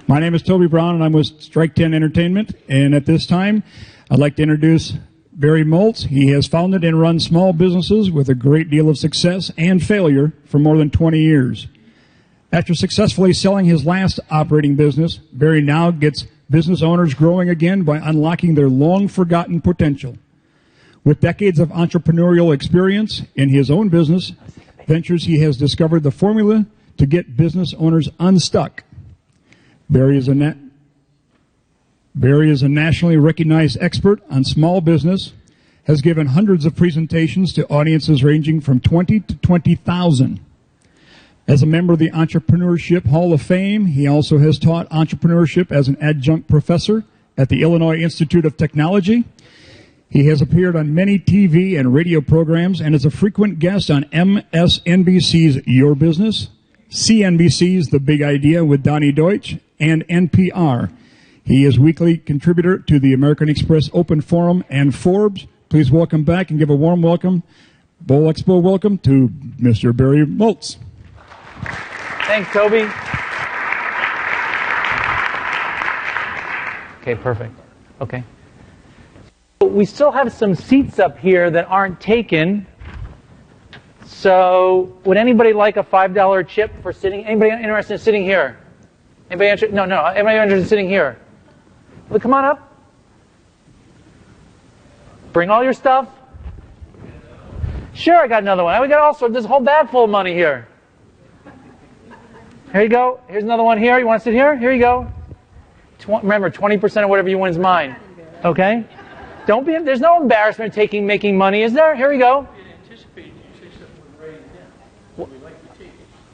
My name is Toby Brown, and I'm with Strike 10 Entertainment. And at this time, I'd like to introduce Barry Moltz. He has founded and run small businesses with a great deal of success and failure for more than 20 years. After successfully selling his last operating business, Barry now gets business owners growing again by unlocking their long-forgotten potential. With decades of entrepreneurial experience in his own business ventures, he has discovered the formula to get business owners unstuck. Barry is a nationally recognized expert on small business, has given hundreds of presentations to audiences ranging from 20 to 20,000. As a member of the Entrepreneurship Hall of Fame, he also has taught entrepreneurship as an adjunct professor at the Illinois Institute of Technology. He has appeared on many TV and radio programs and is a frequent guest on MSNBC's Your Business, CNBC's The Big Idea with Donnie Deutsch, and NPR. He is weekly contributor to the American Express Open Forum and Forbes. Please welcome back and give a warm welcome, Bowl Expo welcome to Mr. Barry Moltz. Thanks, Toby. Okay, perfect. Okay. We still have some seats up here that aren't taken. So, would anybody like a $5 chip for sitting? Anybody interested in sitting here? Anybody interested? No. Anybody interested in sitting here? Well, come on up. Bring all your stuff. Sure, I got another one. We got also this whole bag full of money here. Here you go. Here's another one here. You want to sit here? Here you go. Remember, 20% of whatever you win is mine. Okay? Don't be. There's no embarrassment making money, is there? Here we go.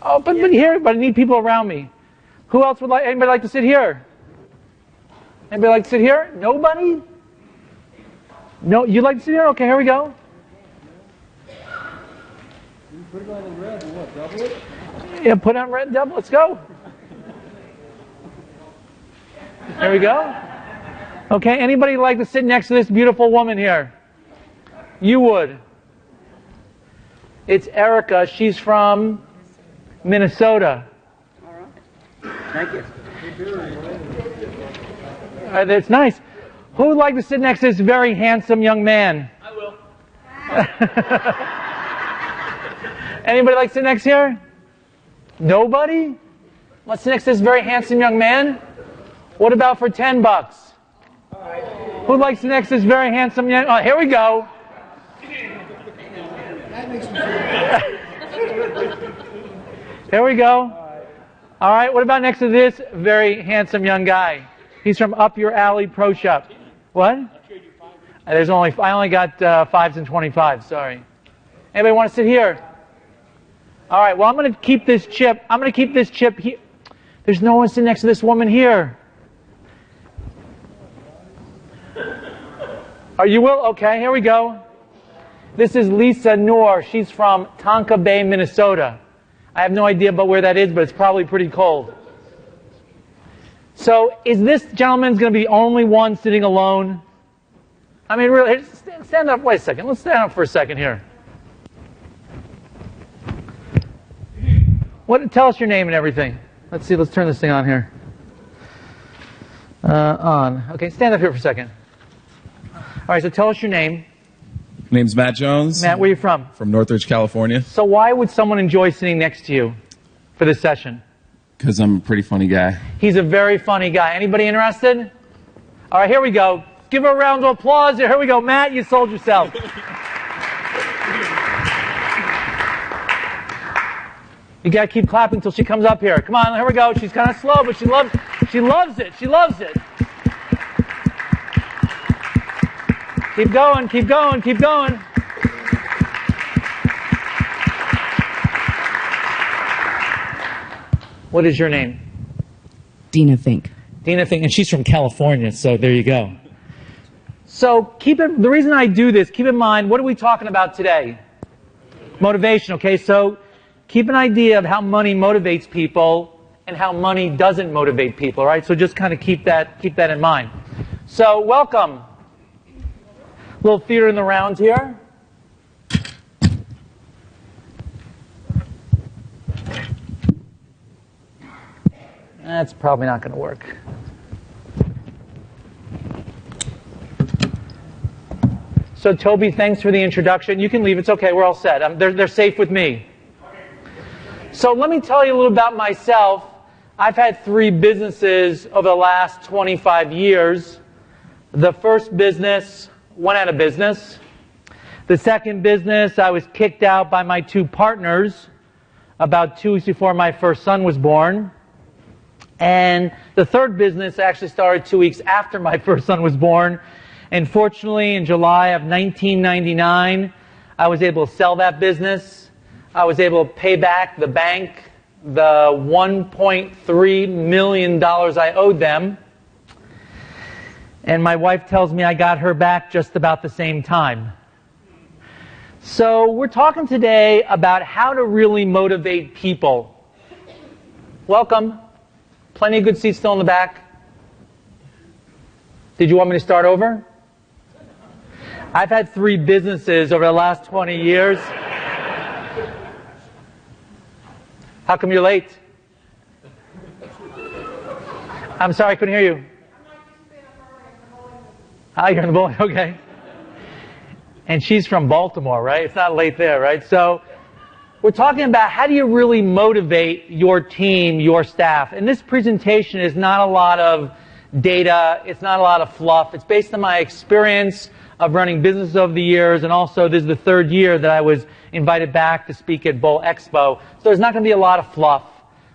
Oh, but here, but I need people around me. Who else would like? Anybody like to sit here? Anybody like to sit here? Nobody? No, you like to sit here? Okay, here we go. Put it on red and what? Double it? Yeah, put on red and double. Let's go. There we go. Okay, anybody like to sit next to this beautiful woman here? You would. It's Erica. She's from Minnesota. All right. Thank you. That's nice. Who would like to sit next to this very handsome young man? I will. Anybody like to sit next here? Nobody? Let's sit next to this very handsome young man. What about for $10? Who likes to sit next to this very handsome young? Oh, here we go. Here we go. All right. What about next to this very handsome young guy? He's from Up Your Alley Pro Shop. What? I only got 5s and 25. Sorry. Anybody want to sit here? All right. Well, I'm going to keep this chip. Here. There's no one sitting next to this woman here. Are you will? Okay. Here we go. This is Lisa Noor. She's from Tonka Bay, Minnesota. I have no idea about where that is, but it's probably pretty cold. So, is this gentleman going to be the only one sitting alone? I mean, really, stand up. Wait a second. Let's stand up for a second here. Tell us your name and everything. Let's see. Let's turn this thing on here. On. Okay, stand up here for a second. All right. So, tell us your name. My name's Matt Jones. Matt, where are you from? From Northridge, California. So, why would someone enjoy sitting next to you for this session? Because I'm a pretty funny guy. He's a very funny guy. Anybody interested? All right, here we go. Give her a round of applause. Here we go. Matt, you sold yourself. You got to keep clapping until she comes up here. Come on, here we go. She's kind of slow, but she loves it. She loves it. Keep going, keep going, keep going. What is your name? Dina Fink. Dina Fink, and she's from California, so there you go. So the reason I do this, keep in mind, what are we talking about today? Motivation, okay? So keep an idea of how money motivates people and how money doesn't motivate people, all right? So just kind of keep that in mind. So welcome. Little theater in the round here. That's probably not going to work. So Toby, thanks for the introduction. You can leave. It's okay. We're all set. They're safe with me. So let me tell you a little about myself. I've had 3 businesses over the last 25 years. The first business went out of business. The second business, I was kicked out by my 2 partners about 2 weeks before my first son was born. And the third business actually started 2 weeks after my first son was born. And fortunately, in July of 1999, I was able to sell that business. I was able to pay back the bank the $1.3 million I owed them. And my wife tells me I got her back just about the same time. So we're talking today about how to really motivate people. Welcome. Plenty of good seats still in the back. Did you want me to start over? I've had 3 businesses over the last 20 years. How come you're late? I'm sorry, I couldn't hear you. Ah, you're in the bowling, okay. And she's from Baltimore, right? It's not late there, right? So we're talking about how do you really motivate your team, your staff. And this presentation is not a lot of data. It's not a lot of fluff. It's based on my experience of running businesses over the years, and also this is the 3rd year that I was invited back to speak at Bowl Expo. So there's not going to be a lot of fluff,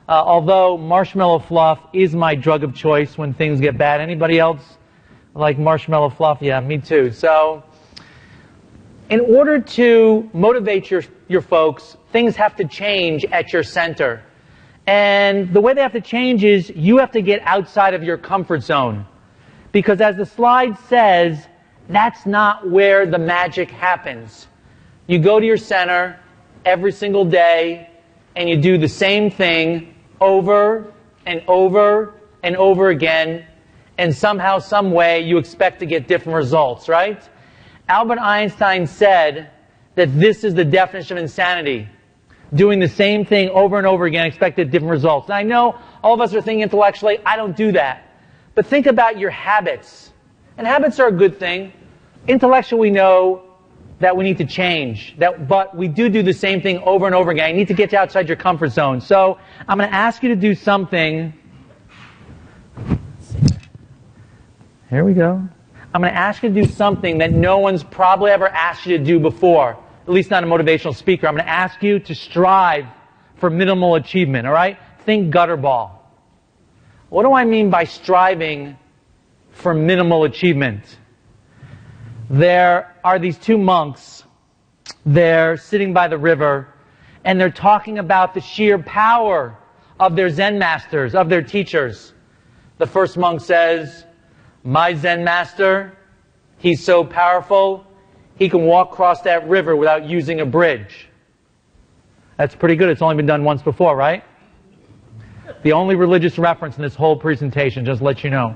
although marshmallow fluff is my drug of choice when things get bad. Anybody else like marshmallow fluff? Yeah, me too. So in order to motivate your folks, things have to change at your center. And the way they have to change is you have to get outside of your comfort zone. Because as the slide says, that's not where the magic happens. You go to your center every single day and you do the same thing over and over and over again, and somehow, some way, you expect to get different results, right? Albert Einstein said that this is the definition of insanity. Doing the same thing over and over again, expecting different results. And I know all of us are thinking intellectually, I don't do that. But think about your habits. And habits are a good thing. Intellectually, we know that we need to change. But we do the same thing over and over again. You need to get outside your comfort zone. So I'm going to ask you to do something. Here we go. I'm going to ask you to do something that no one's probably ever asked you to do before. At least not a motivational speaker. I'm going to ask you to strive for minimal achievement, all right? Think gutter ball. What do I mean by striving for minimal achievement? There are these 2 monks. They're sitting by the river, and they're talking about the sheer power of their Zen masters, of their teachers. The first monk says, "My Zen master, he's so powerful, he can walk across that river without using a bridge." That's pretty good. It's only been done once before, right? The only religious reference in this whole presentation, just to let you know.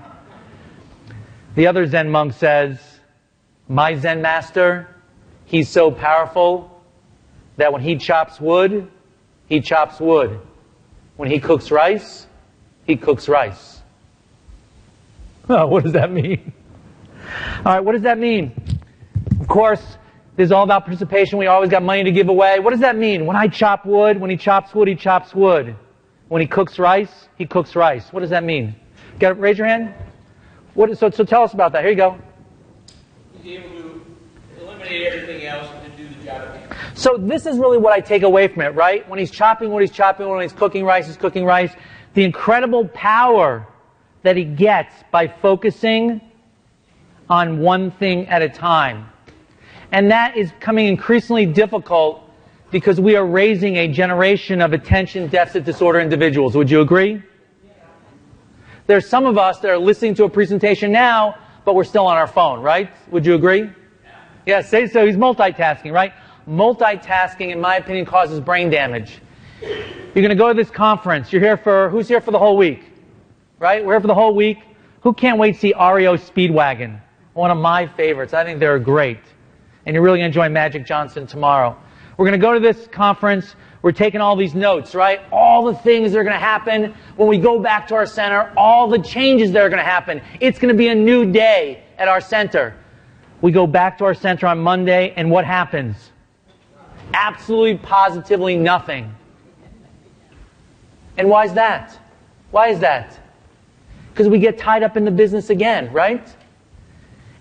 The other Zen monk says, "My Zen master, he's so powerful that when he chops wood, he chops wood. When he cooks rice, he cooks rice." Oh, what does that mean? All right, what does that mean? Of course, this is all about participation. We always got money to give away. What does that mean? When I chop wood, when he chops wood, he chops wood. When he cooks rice, he cooks rice. What does that mean? Raise your hand. So tell us about that. Here you go. He's able to eliminate everything else and do the job again. So this is really what I take away from it, right? When he's chopping wood, he's chopping wood. When he's cooking rice, he's cooking rice. The incredible power that he gets by focusing on one thing at a time. And that is becoming increasingly difficult because we are raising a generation of attention deficit disorder individuals. Would you agree? There's some of us that are listening to a presentation now, but we're still on our phone, right? Would you agree? Yeah, say so. He's multitasking, right? Multitasking, in my opinion, causes brain damage. You're going to go to this conference. Who's here for the whole week? Right? We're here for the whole week. Who can't wait to see REO Speedwagon? One of my favorites. I think they're great. And you're really going to enjoy Magic Johnson tomorrow. We're going to go to this conference. We're taking all these notes, right? All the things that are going to happen when we go back to our center, all the changes that are going to happen. It's going to be a new day at our center. We go back to our center on Monday, and what happens? Absolutely, positively nothing. And why is that? Why is that? Because we get tied up in the business again, right?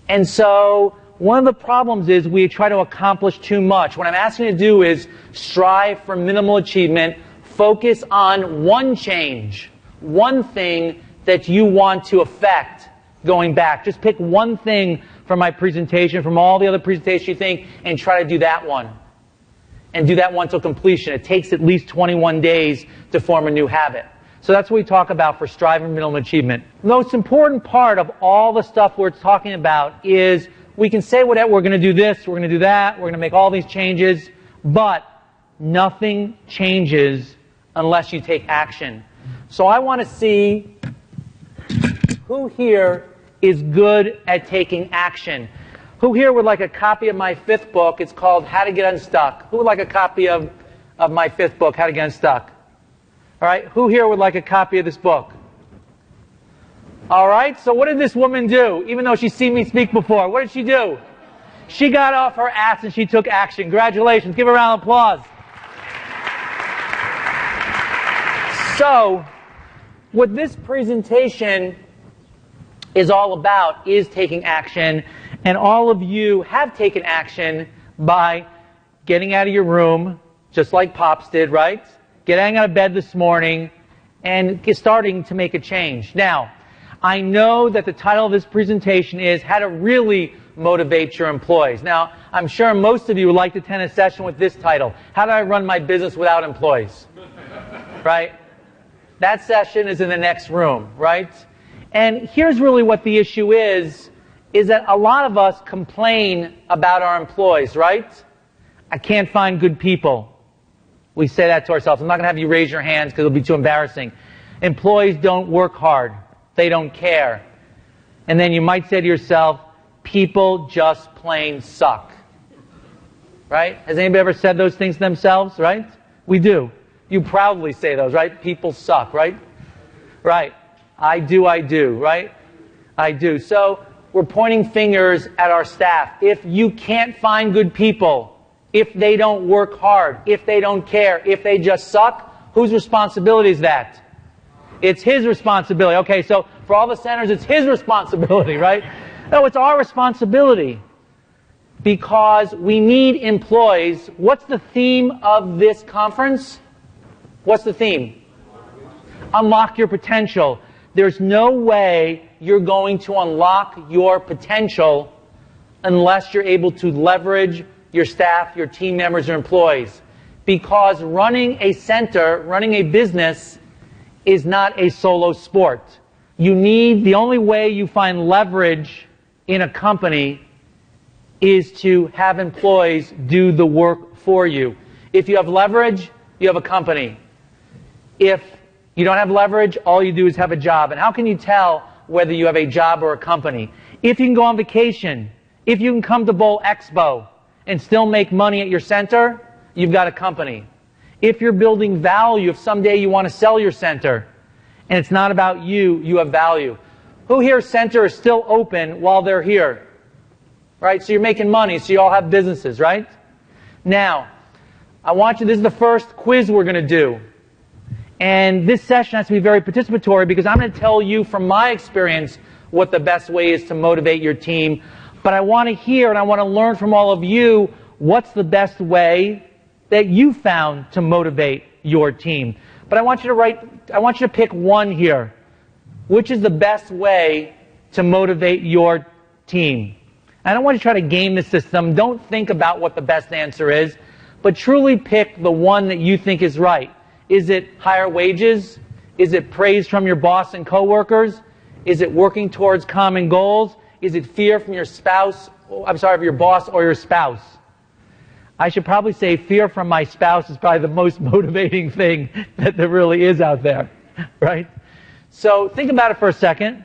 And so one of the problems is we try to accomplish too much. What I'm asking you to do is strive for minimal achievement. Focus on one change, one thing that you want to affect going back. Just pick one thing from my presentation, from all the other presentations you think, and try to do that one. And do that one till completion. It takes at least 21 days to form a new habit. So that's what we talk about for striving for minimum achievement. The most important part of all the stuff we're talking about is we can say whatever, we're going to do this, we're going to do that, we're going to make all these changes, but nothing changes unless you take action. So I want to see who here is good at taking action. Who here would like a copy of my 5th book? It's called How to Get Unstuck. Who would like a copy of my 5th book, How to Get Unstuck? All right, who here would like a copy of this book? All right, so what did this woman do? Even though she's seen me speak before, what did she do? She got off her ass and she took action. Congratulations. Give her a round of applause. So, what this presentation is all about is taking action, and all of you have taken action by getting out of your room, just like Pops did, right? Getting out of bed this morning and starting to make a change. Now, I know that the title of this presentation is How to Really Motivate Your Employees. Now, I'm sure most of you would like to attend a session with this title, How do I Run My Business Without Employees? Right? That session is in the next room, right? And here's really what the issue is that a lot of us complain about our employees, right? I can't find good people. We say that to ourselves. I'm not going to have you raise your hands because it'll be too embarrassing. Employees don't work hard. They don't care. And then you might say to yourself, people just plain suck. Right? Has anybody ever said those things to themselves, right? We do. You proudly say those, right? People suck, right? Right. I do, right? I do. So we're pointing fingers at our staff. If you can't find good people, if they don't work hard, if they don't care, if they just suck, whose responsibility is that? It's his responsibility. Okay, so for all the centers, it's his responsibility, right? No, it's our responsibility. Because we need employees. What's the theme of this conference? What's the theme? Unlock your potential. There's no way you're going to unlock your potential unless you're able to leverage your staff, your team members, your employees. Because running a center, running a business, is not a solo sport. The only way you find leverage in a company is to have employees do the work for you. If you have leverage, you have a company. If you don't have leverage, all you do is have a job. And how can you tell whether you have a job or a company? If you can go on vacation, if you can come to Bowl Expo and still make money at your center, you've got a company. If you're building value, if someday you want to sell your center, and it's not about you, you have value. Who here's center is still open while they're here? Right? So you're making money, so you all have businesses, right? Now, this is the first quiz we're going to do. And this session has to be very participatory because I'm going to tell you from my experience what the best way is to motivate your team. But I want to hear and I want to learn from all of you what's the best way that you found to motivate your team. But I want you to pick one here. Which is the best way to motivate your team? I don't want to try to game the system. Don't think about what the best answer is, but truly pick the one that you think is right. Is it higher wages? Is it praise from your boss and coworkers? Is it working towards common goals? Is it fear from your your boss or your spouse? I should probably say fear from my spouse is probably the most motivating thing that there really is out there, right? So think about it for a second.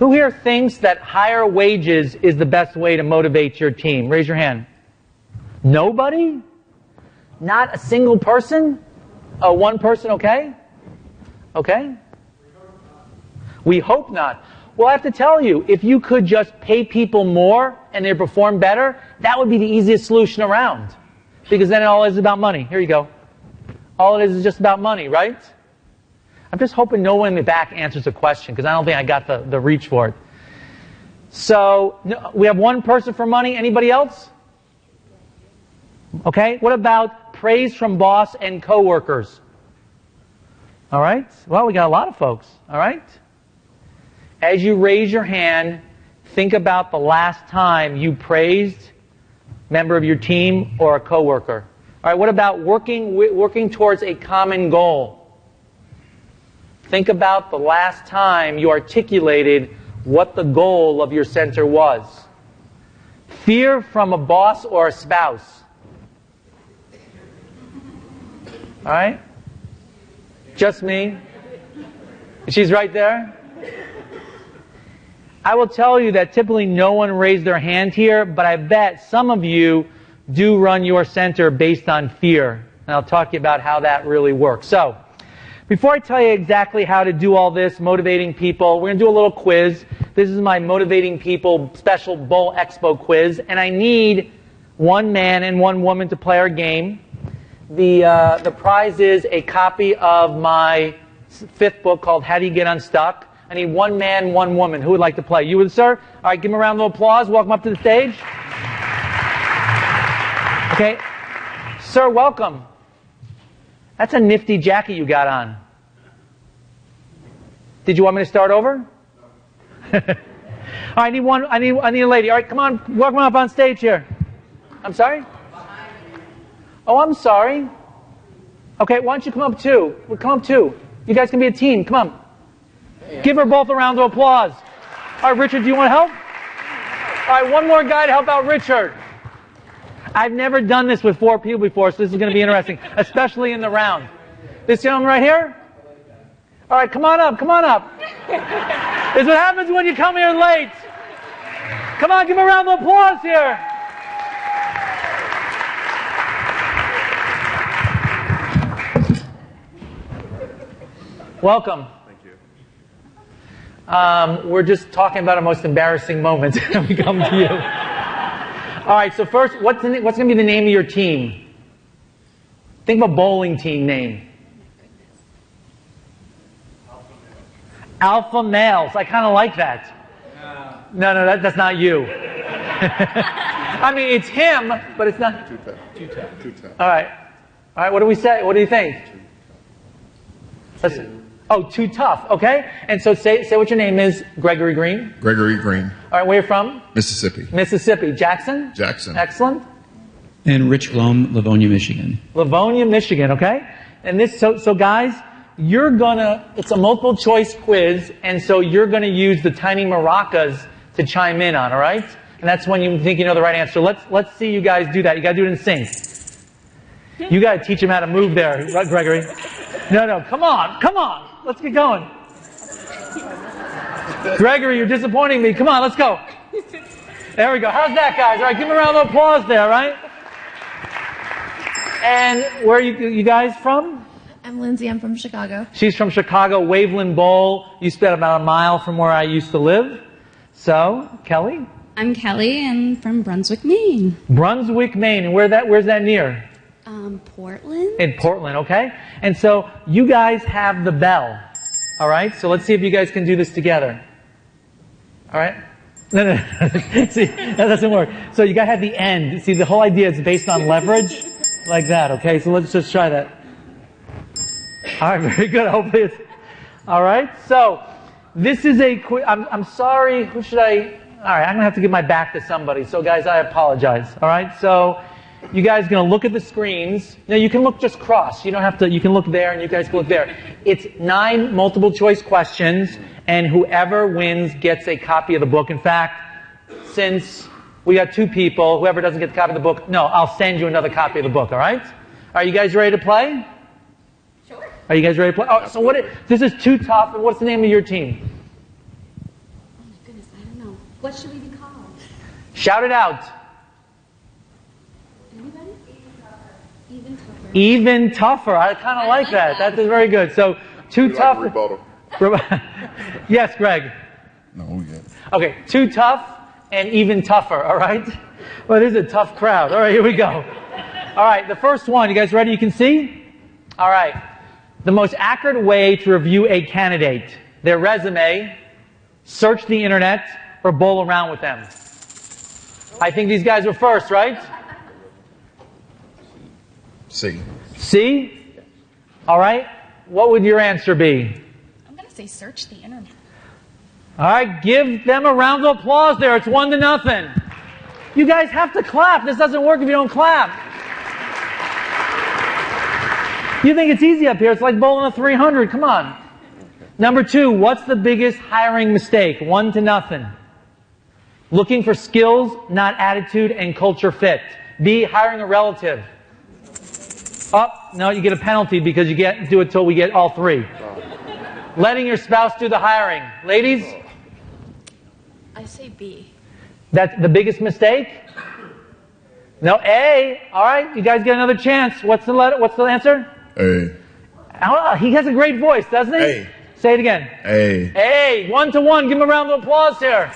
Who here thinks that higher wages is the best way to motivate your team? Raise your hand. Nobody? Not a single person? Oh, one person, okay? Okay? We hope not. Well, I have to tell you, if you could just pay people more and they perform better, that would be the easiest solution around. Because then all it is about money. Here you go. All it is just about money, right? I'm just hoping no one in the back answers the question, because I don't think I got the reach for it. So, we have one person for money. Anybody else? Okay. What about praise from boss and coworkers? All right. Well, we got a lot of folks. All right. As you raise your hand, think about the last time you praised a member of your team or a coworker. All right. What about working towards a common goal? Think about the last time you articulated what the goal of your center was. Fear from a boss or a spouse. All right? Just me? She's right there? I will tell you that typically no one raised their hand here, but I bet some of you do run your center based on fear. And I'll talk to you about how that really works. So, before I tell you exactly how to do all this, motivating people, we're going to do a little quiz. This is my Motivating People Special Bowl Expo quiz, and I need one man and one woman to play our game. The prize is a copy of my 5th book called How Do You Get Unstuck? I need one man, one woman. Who would like to play? You would, sir? All right, give him a round of applause. Welcome up to the stage. Okay. Sir, welcome. That's a nifty jacket you got on. Did you want me to start over? All right, I need a lady. All right, come on, welcome up on stage here. I'm sorry? Oh, I'm sorry. Okay, why don't you come up too? We'll come up too. You guys can be a team. Come on. Give her both a round of applause. All right, Richard, do you want to help? All right, one more guy to help out Richard. I've never done this with 4 people before, so this is going to be interesting, especially in the round. This gentleman right here? All right, come on up, come on up. This is what happens when you come here late. Come on, give him a round of applause here. Welcome. Thank you. We're just talking about our most embarrassing moments when we come to you. All right, so first, what's going to be the name of your team? Think of a bowling team name. Alpha Males. I kind of like that. No, that's not you. I mean, it's him, but it's not. Too tough. All right. What do we say? What do you think? Too tough. Okay. And so say what your name is. Gregory Green. Gregory Green. All right. Where are you from? Mississippi. Mississippi. Jackson. Jackson. Excellent. And Rich Blom, Livonia, Michigan. Livonia, Michigan. Okay. And this. So guys, it's a multiple choice quiz, and so you're gonna use the tiny maracas to chime in on. All right. And that's when you think you know the right answer. Let's see you guys do that. You gotta do it in sync. You gotta teach him how to move there, right, Gregory? No, come on. Let's get going. Gregory, you're disappointing me. Come on, let's go. There we go. How's that, guys? All right, give him a round of applause there, right? And where are you guys from? I'm Lindsay. I'm from Chicago. She's from Chicago, Waveland Bowl. You spent about a mile from where I used to live. So, Kelly? I'm Kelly and from Brunswick, Maine. Brunswick, Maine. And where's that near? Portland. In Portland, okay? And so you guys have the bell. All right? So let's see if you guys can do this together. All right? No. See, that doesn't work. So you got to have the end. See, the whole idea is based on leverage. Like that, okay? So let's just try that. All right, very good. Hopefully it's... All right? So this is a quiz. I'm sorry. Who should I... All right, I'm going to have to give my back to somebody. So guys, I apologize. All right? So... You guys are going to look at the screens. Now, you can look just cross. You don't have to, you can look there and you guys can look there. It's 9 multiple choice questions, and whoever wins gets a copy of the book. In fact, since we got 2 people, whoever doesn't get the copy of the book, no, I'll send you another copy of the book, all right? Are you guys ready to play? Sure. Are you guys ready to play? Oh, so this is too tough, and what's the name of your team? What should we be called? Shout it out. Anybody? Even tougher. Even tougher. I kind of like that. That is very good. So, too tough. Yes, Greg. No, we good. Okay, too tough and even tougher, all right? Well, this is a tough crowd. All right, here we go. All right, the first one. You guys ready? You can see? All right. The most accurate way to review a candidate, their resume, search the internet, or bowl around with them. I think these guys were first, right? C. C? All right. What would your answer be? I'm going to say search the internet. All right, give them a round of applause there. It's 1-0. You guys have to clap. This doesn't work if you don't clap. You think it's easy up here. It's like bowling a 300. Come on. Number 2, what's the biggest hiring mistake? 1-0. Looking for skills, not attitude and culture fit. B, hiring a relative. Oh, no, you get a penalty because you do it till we get all 3. Letting your spouse do the hiring. Ladies? I say B. That's the biggest mistake? No, A. All right, you guys get another chance. What's the letter? What's the answer? A. Oh, he has a great voice, doesn't he? A. Say it again. A. A. 1-1. Give him a round of applause here.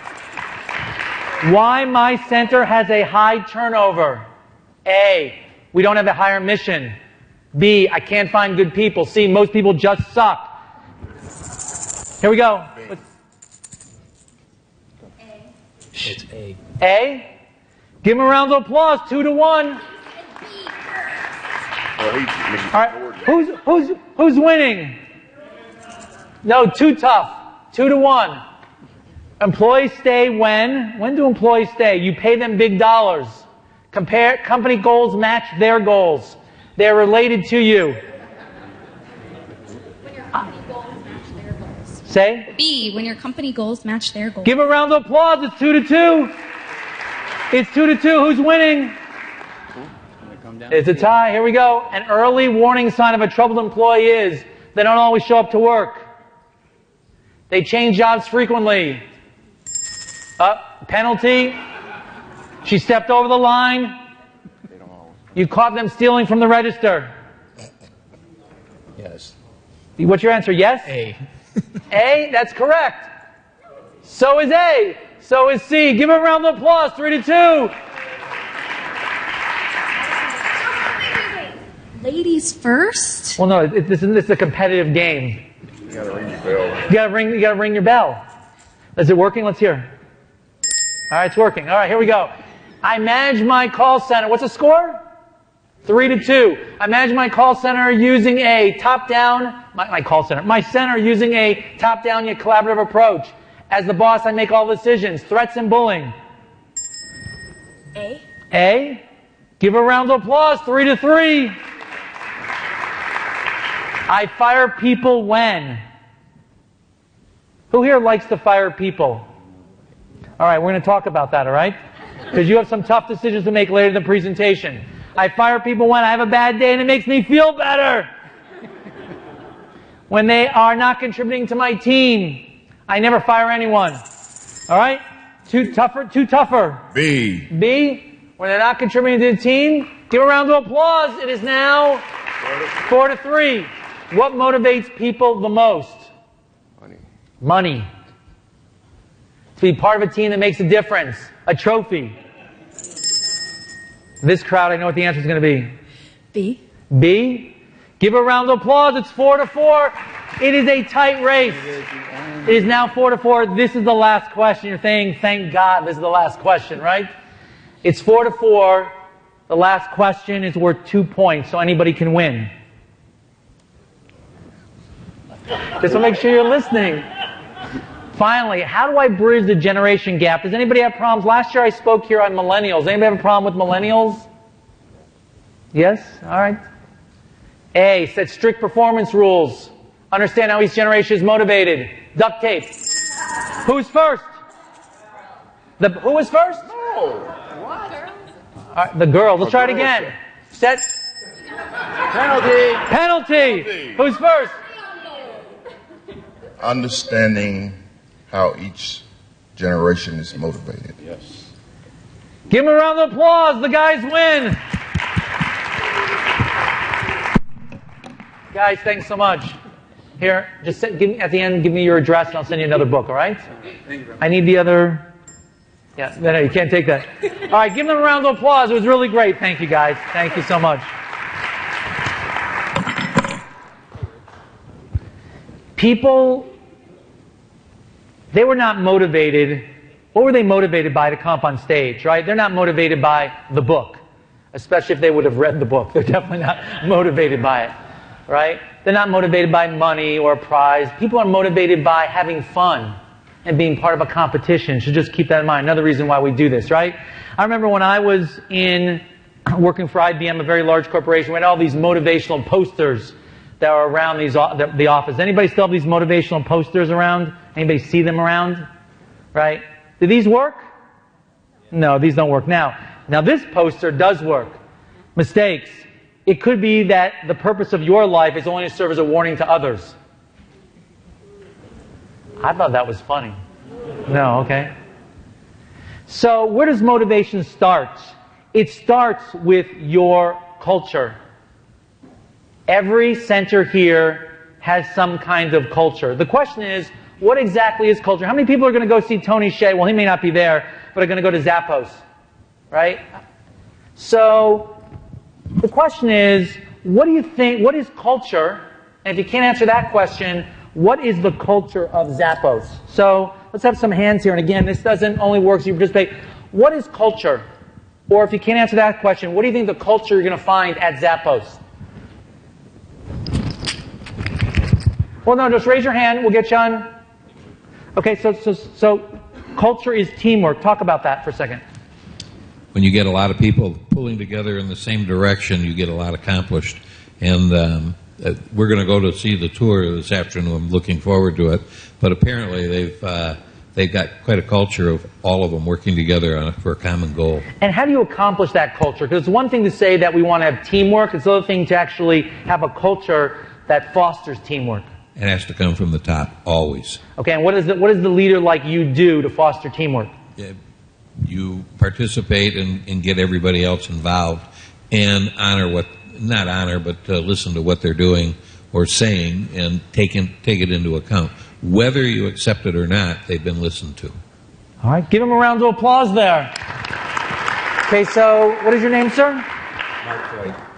Why my center has a high turnover? A. We don't have a higher mission. B. I can't find good people. C. Most people just suck. Here we go. It's A. A? Give him a round of applause. 2-1. All right. Who's winning? No, too tough. 2-1. Employees stay when? When do employees stay? You pay them big dollars. Company goals match their goals. They're related to you. When your company goals match their goals. Say? B, when your company goals match their goals. Give a round of applause. It's 2-2. It's 2-2. Who's winning? It's a tie. Here we go. An early warning sign of a troubled employee is they don't always show up to work. They change jobs frequently. Penalty. She stepped over the line. You caught them stealing from the register. Yes. What's your answer? Yes? A. A? That's correct. So is A. So is C. Give him a round of applause. 3-2. Ladies first? Well, no, this is a competitive game. You gotta ring your bell. You gotta ring your bell. Is it working? Let's hear. All right, it's working. All right, here we go. I manage my call center. What's the score? 3-2. I manage my call center using a top-down, my center using a top-down yet collaborative approach. As the boss, I make all decisions. Threats and bullying. A. A. Give a round of applause. 3-3. I fire people when? Who here likes to fire people? All right, we're going to talk about that, all right? Because you have some tough decisions to make later in the presentation. I fire people when I have a bad day and it makes me feel better. When they are not contributing to my team, I never fire anyone. All right? Too tougher. B. B, when they're not contributing to the team, give a round of applause. It is now 4-3. What motivates people the most? Money. To be part of a team that makes a difference. A trophy. This crowd, I know what the answer is going to be. B. B. Give a round of applause. It's 4-4. It is a tight race. It is now 4-4. This is the last question. You're saying, thank God this is the last question, right? It's 4-4. The last question is worth 2 points, so anybody can win. Just to make sure you're listening. Finally, how do I bridge the generation gap? Does anybody have problems? Last year I spoke here on millennials. Anybody have a problem with millennials? Yes? All right. A, set strict performance rules. Understand how each generation is motivated. Duct tape. Who's first? Who was first? No. All right, the girls. Let's try it again. Set. Penalty. Who's first? Understanding how each generation is motivated. Yes. Give them a round of applause. The guys win. Guys, thanks so much. Here, just at the end, give me your address, and I'll send you another book, all right? I need the other... Yeah, no, you can't take that. All right, give them a round of applause. It was really great. Thank you, guys. Thank you so much. People, they were not motivated. What were they motivated by to come up on stage, right? They're not motivated by the book, especially if they would have read the book. They're definitely not motivated by it, right? They're not motivated by money or a prize. People are motivated by having fun and being part of a competition. So just keep that in mind. Another reason why we do this, right? I remember when I was working for IBM, a very large corporation, we had all these motivational posters that were around the office. Anybody still have these motivational posters around? Anybody see them around? Right? Do these work? No, these don't work. Now this poster does work. Mistakes. It could be that the purpose of your life is only to serve as a warning to others. I thought that was funny. No, okay. So where does motivation start? It starts with your culture. Every center here has some kind of culture. The question is, what exactly is culture? How many people are going to go see Tony Hsieh? Well, he may not be there, but are going to go to Zappos, right? So the question is, what do you think, what is culture? And if you can't answer that question, what is the culture of Zappos? So let's have some hands here. And again, this doesn't only work so you participate. What is culture? Or if you can't answer that question, what do you think the culture you're going to find at Zappos? Well, no, just raise your hand. We'll get you on. Okay, so culture is teamwork. Talk about that for a second. When you get a lot of people pulling together in the same direction, you get a lot accomplished. And we're going to go to see the tour this afternoon. I'm looking forward to it. But apparently they've got quite a culture of all of them working together for a common goal. And how do you accomplish that culture? Because it's one thing to say that we want to have teamwork. It's another thing to actually have a culture that fosters teamwork. It has to come from the top, always. Okay, and what does the leader like you do to foster teamwork? You participate and get everybody else involved and listen to what they're doing or saying and take it into account. Whether you accept it or not, they've been listened to. All right, give them a round of applause there. Okay, so what is your name, sir?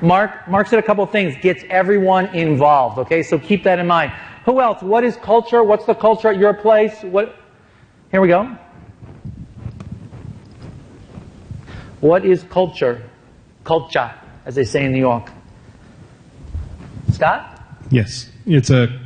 Mark said a couple of things. Gets everyone involved. Okay, so keep that in mind. Who else? What is culture? What's the culture at your place? Here we go. What is culture? Culture, as they say in New York. Scott? Yes.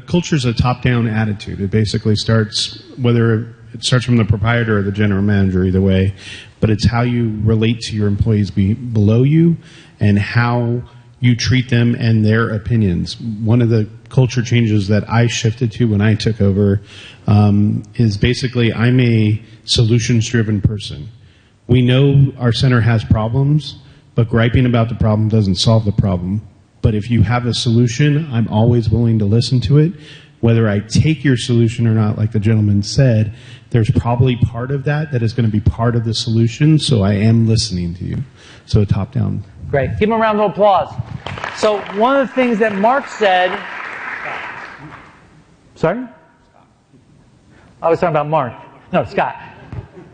Culture's a top-down attitude. It basically starts, whether it starts from the proprietor or the general manager, either way, but it's how you relate to your employees below you and how you treat them and their opinions. One of the culture changes that I shifted to when I took over is basically I'm a solutions-driven person. We know our center has problems, but griping about the problem doesn't solve the problem. But if you have a solution, I'm always willing to listen to it. Whether I take your solution or not, like the gentleman said, there's probably part of that is going to be part of the solution, so I am listening to you. So top-down. Great. Give him a round of applause. So one of the things that Mark said... Sorry? I was talking about Mark. No, Scott.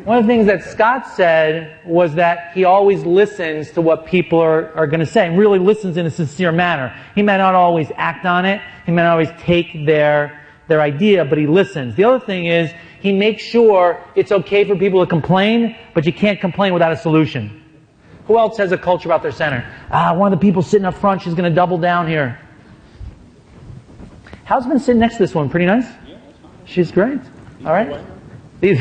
One of the things that Scott said was that he always listens to what people are going to say, and really listens in a sincere manner. He may not always act on it. He may not always take their idea, but he listens. The other thing is he makes sure it's okay for people to complain, but you can't complain without a solution. Who else has a culture about their center? One of the people sitting up front, she's going to double down here. How's been sitting next to this one? Pretty nice? Yeah, that's fine. She's great. All right. Did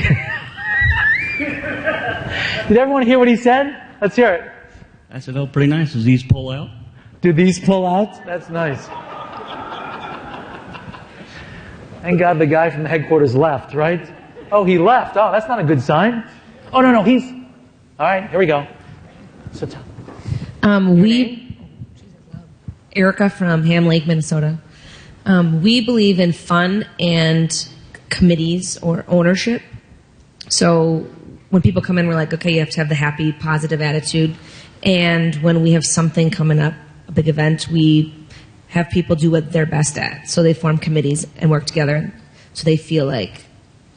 everyone hear what he said? Let's hear it. I said, oh, pretty nice. Does these pull out? Do these pull out? That's nice. Thank God the guy from the headquarters left, right? Oh, he left. Oh, that's not a good sign. Oh, no, he's... All right, here we go. So Erica from Ham Lake, Minnesota. We believe in fun and committees or ownership. So when people come in, we're like, okay, you have to have the happy, positive attitude. And when we have something coming up, a big event, we have people do what they're best at. So they form committees and work together so they feel like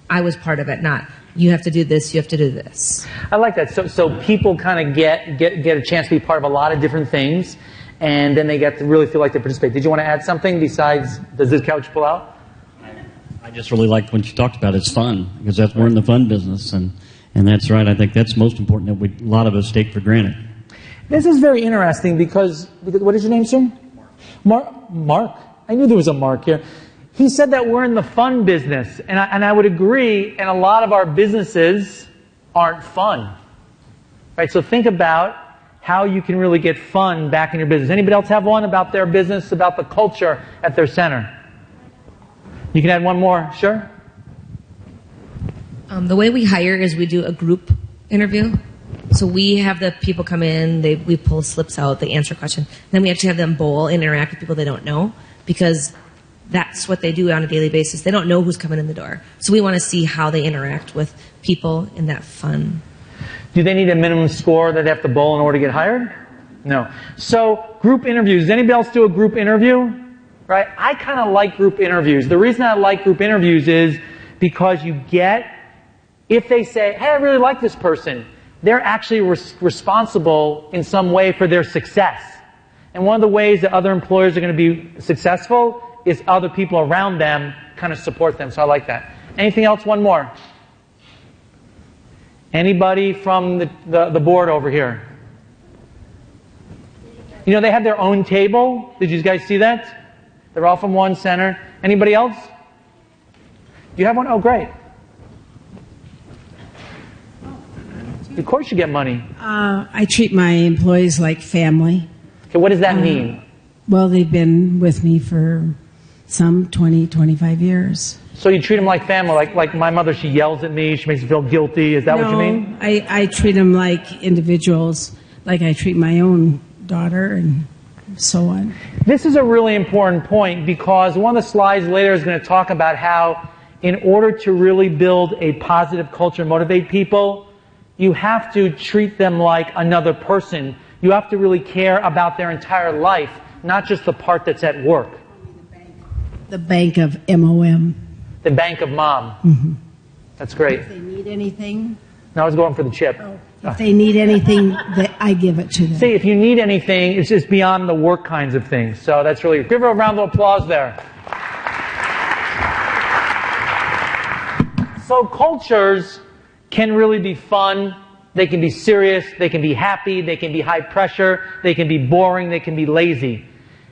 I was part of it, not you have to do this, you have to do this. I like that. So people kind of get a chance to be part of a lot of different things, and then they get to really feel like they participate. Did you want to add something besides, does this couch pull out? I just really liked what you talked about. It's fun, because we're in the fun business, and that's right. I think that's most important that a lot of us take for granted. This is very interesting because what is your name, sir? Mark. I knew there was a Mark here. He said that we're in the fun business, and I would agree, and a lot of our businesses aren't fun. Right? So think about how you can really get fun back in your business. Anybody else have one about their business, about the culture at their center? You can add one more, sure? The way we hire is we do a group interview. So we have the people come in, we pull slips out, they answer a question. Then we actually have them bowl and interact with people they don't know, because that's what they do on a daily basis. They don't know who's coming in the door. So we want to see how they interact with people in that fun. Do they need a minimum score that they have to bowl in order to get hired? No. So group interviews. Does anybody else do a group interview? Right? I kind of like group interviews. The reason I like group interviews is because you get, if they say, hey, I really like this person, they're actually responsible in some way for their success. And one of the ways that other employers are going to be successful is other people around them kind of support them. So I like that. Anything else? One more. Anybody from the board over here? You know, they have their own table. Did you guys see that? They're all from one center. Anybody else? You have one? Oh, great. Of course you get money. I treat my employees like family. Okay, what does that mean? Well, they've been with me for some 20, 25 years. So you treat them like family, like my mother, she yells at me, she makes me feel guilty. Is that what you mean? I treat them like individuals, like I treat my own daughter and so on. This is a really important point, because one of the slides later is going to talk about how in order to really build a positive culture and motivate people, you have to treat them like another person. You have to really care about their entire life, not just the part that's at work. The bank of MOM. The bank of mom. Mm-hmm. That's great. If they need anything. No, I was going for the chip. Oh, if they need anything, I give it to them. See, if you need anything, it's just beyond the work kinds of things. So that's really, give her a round of applause there. So cultures can really be fun. They can be serious. They can be happy. They can be high pressure. They can be boring. They can be lazy.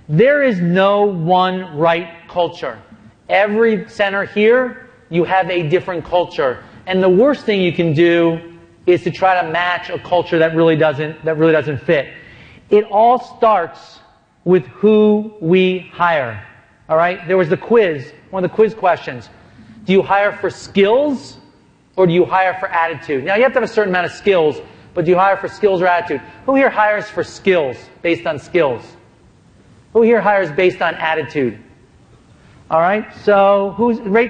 There is no one right culture. Every center here, you have a different culture. And the worst thing you can do is to try to match a culture that really doesn't fit. It all starts with who we hire. All right? There was the quiz, one of the quiz questions. Do you hire for skills or do you hire for attitude? Now, you have to have a certain amount of skills, but do you hire for skills or attitude? Who here hires for skills, based on skills? Who here hires based on attitude? All right, so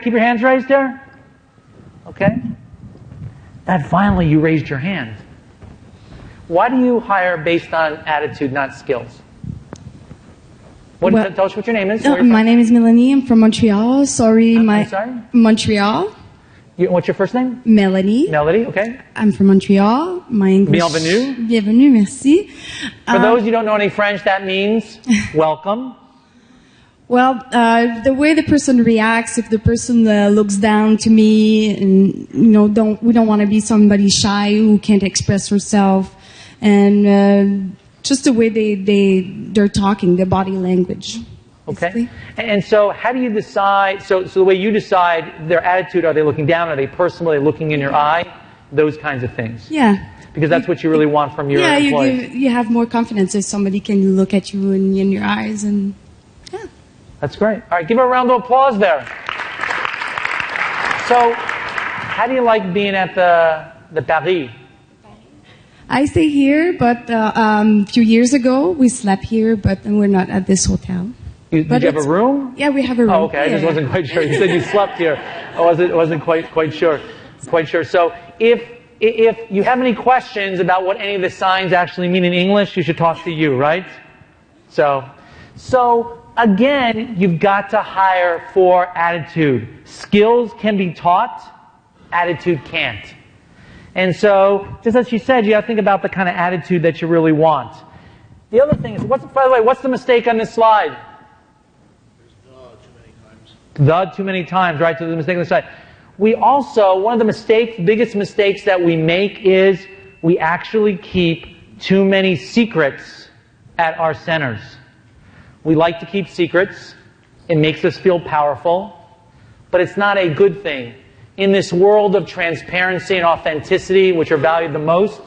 keep your hands raised there. Okay. That finally you raised your hand. Why do you hire based on attitude, not skills? Tell us what your name is. My name is Melanie. I'm from Montreal. Sorry, I'm sorry? Montreal. What's your first name? Melanie. Melody, okay. I'm from Montreal. My English. Bienvenue. Bienvenue, merci. For those who don't know any French, that means welcome. Well, the way the person reacts, if the person looks down to me, and we don't want to be somebody shy who can't express herself, and just the way they're talking, their body language. Okay. And so, how do you decide? So the way you decide their attitude: are they looking down? Are they personal? Are they looking in your eye? Those kinds of things. Yeah. Because that's what you really want from your employees. You have more confidence if somebody can look at you in your eyes and. That's great. All right, give her a round of applause there. So, how do you like being at the Paris? I stay here, but a few years ago we slept here, but we're not at this hotel. Did you have a room? Yeah, we have a room. Oh, okay. I just wasn't quite sure. You said you slept here. I wasn't quite sure. Quite sure. So if you have any questions about what any of the signs actually mean in English, you should talk to you, right? So again, you've got to hire for attitude. Skills can be taught, attitude can't. And so, just as she said, you have to think about the kind of attitude that you really want. The other thing is, by the way, what's the mistake on this slide? The too many times, right? So the mistake on the slide. We also, one of the biggest mistakes that we make is we actually keep too many secrets at our centers. We like to keep secrets. It makes us feel powerful. But it's not a good thing. In this world of transparency and authenticity, which are valued the most,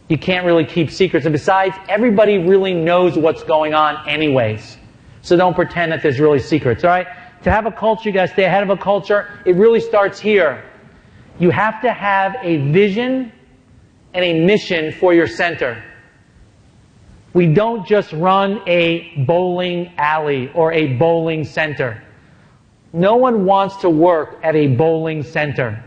you can't really keep secrets. And besides, everybody really knows what's going on anyways. So don't pretend that there's really secrets, all right? To have a culture, you got to stay ahead of a culture. It really starts here. You have to have a vision and a mission for your center. We don't just run a bowling alley or a bowling center. No one wants to work at a bowling center.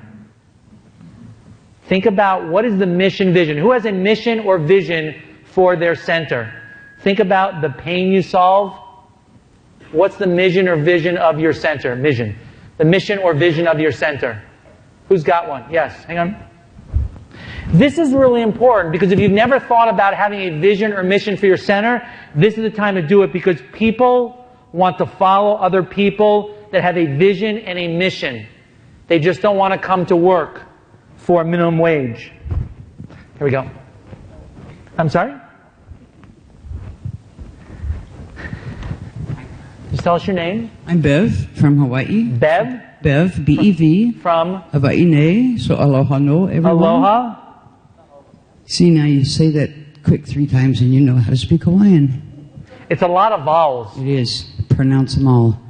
Think about what is the mission vision. Who has a mission or vision for their center? Think about the pain you solve. What's the mission or vision of your center? Mission. The mission or vision of your center. Who's got one? Yes, hang on. This is really important because if you've never thought about having a vision or mission for your center, this is the time to do it because people want to follow other people that have a vision and a mission. They just don't want to come to work for a minimum wage. Here we go. I'm sorry? Just tell us your name. I'm Bev from Hawaii. Bev? Bev, B-E-V. From? Hawaii ne. So aloha no, everyone. Aloha. See, now you say that quick 3 times and you know how to speak Hawaiian. It's a lot of vowels. It is. Pronounce them all.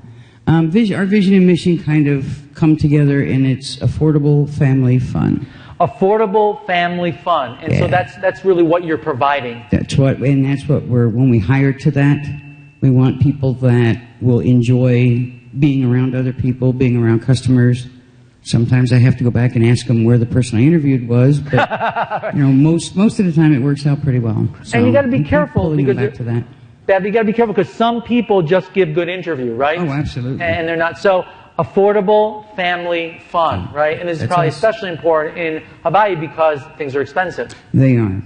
Our vision and mission kind of come together and it's affordable family fun. Affordable family fun. And so that's really what you're providing. That's what when we hire to that, we want people that will enjoy being around other people, being around customers. Sometimes I have to go back and ask them where the person I interviewed was, but most of the time it works out pretty well. So and you got to be careful because back to that. Bev, you got to be careful because some people just give good interview, right? Oh, absolutely. And they're not so affordable family fun, right? And this is probably especially important in Hawaii because things are expensive. They are.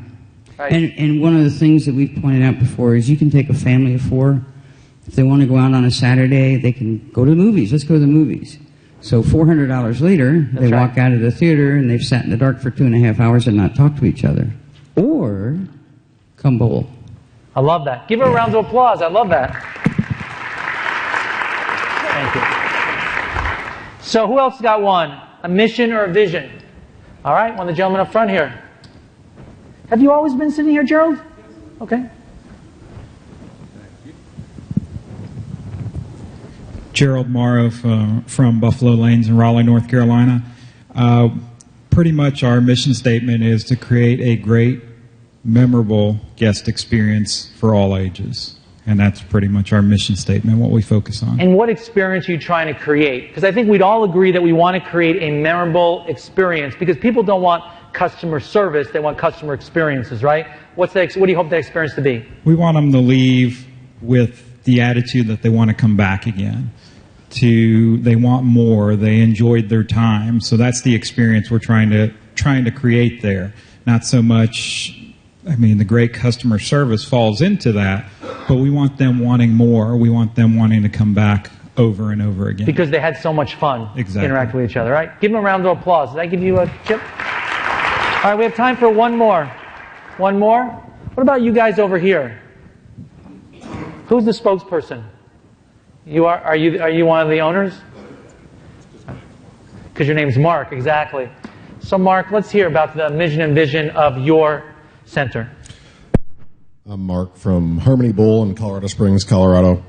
Right. And one of the things that we've pointed out before is you can take a family of 4. If they want to go out on a Saturday, they can go to the movies. Let's go to the movies. So $400 later, they walk out of the theater and they've sat in the dark for 2.5 hours and not talked to each other. Or come bowl. I love that. Give her a round of applause. I love that. Thank you. So who else got one? A mission or a vision? All right, one of the gentlemen up front here. Have you always been sitting here, Gerald? Okay. Gerald Morrow from Buffalo Lanes in Raleigh, North Carolina. Pretty much our mission statement is to create a great, memorable guest experience for all ages. And that's pretty much our mission statement, what we focus on. And what experience are you trying to create? Because I think we'd all agree that we want to create a memorable experience because people don't want customer service, they want customer experiences, right? What do you hope that experience to be? We want them to leave with the attitude that they want to come back again. They want more, they enjoyed their time. So that's the experience we're trying to create there. Not so much, the great customer service falls into that, but we want them wanting more. We want them wanting to come back over and over again. Because they had so much fun interacting with each other, right? Give them a round of applause. Did I give you a chip? All right, we have time for one more. One more? What about you guys over here? Who's the spokesperson? You are you one of the owners? Because your name's Mark, exactly. So Mark, let's hear about the mission and vision of your center. I'm Mark from Harmony Bowl in Colorado Springs, Colorado.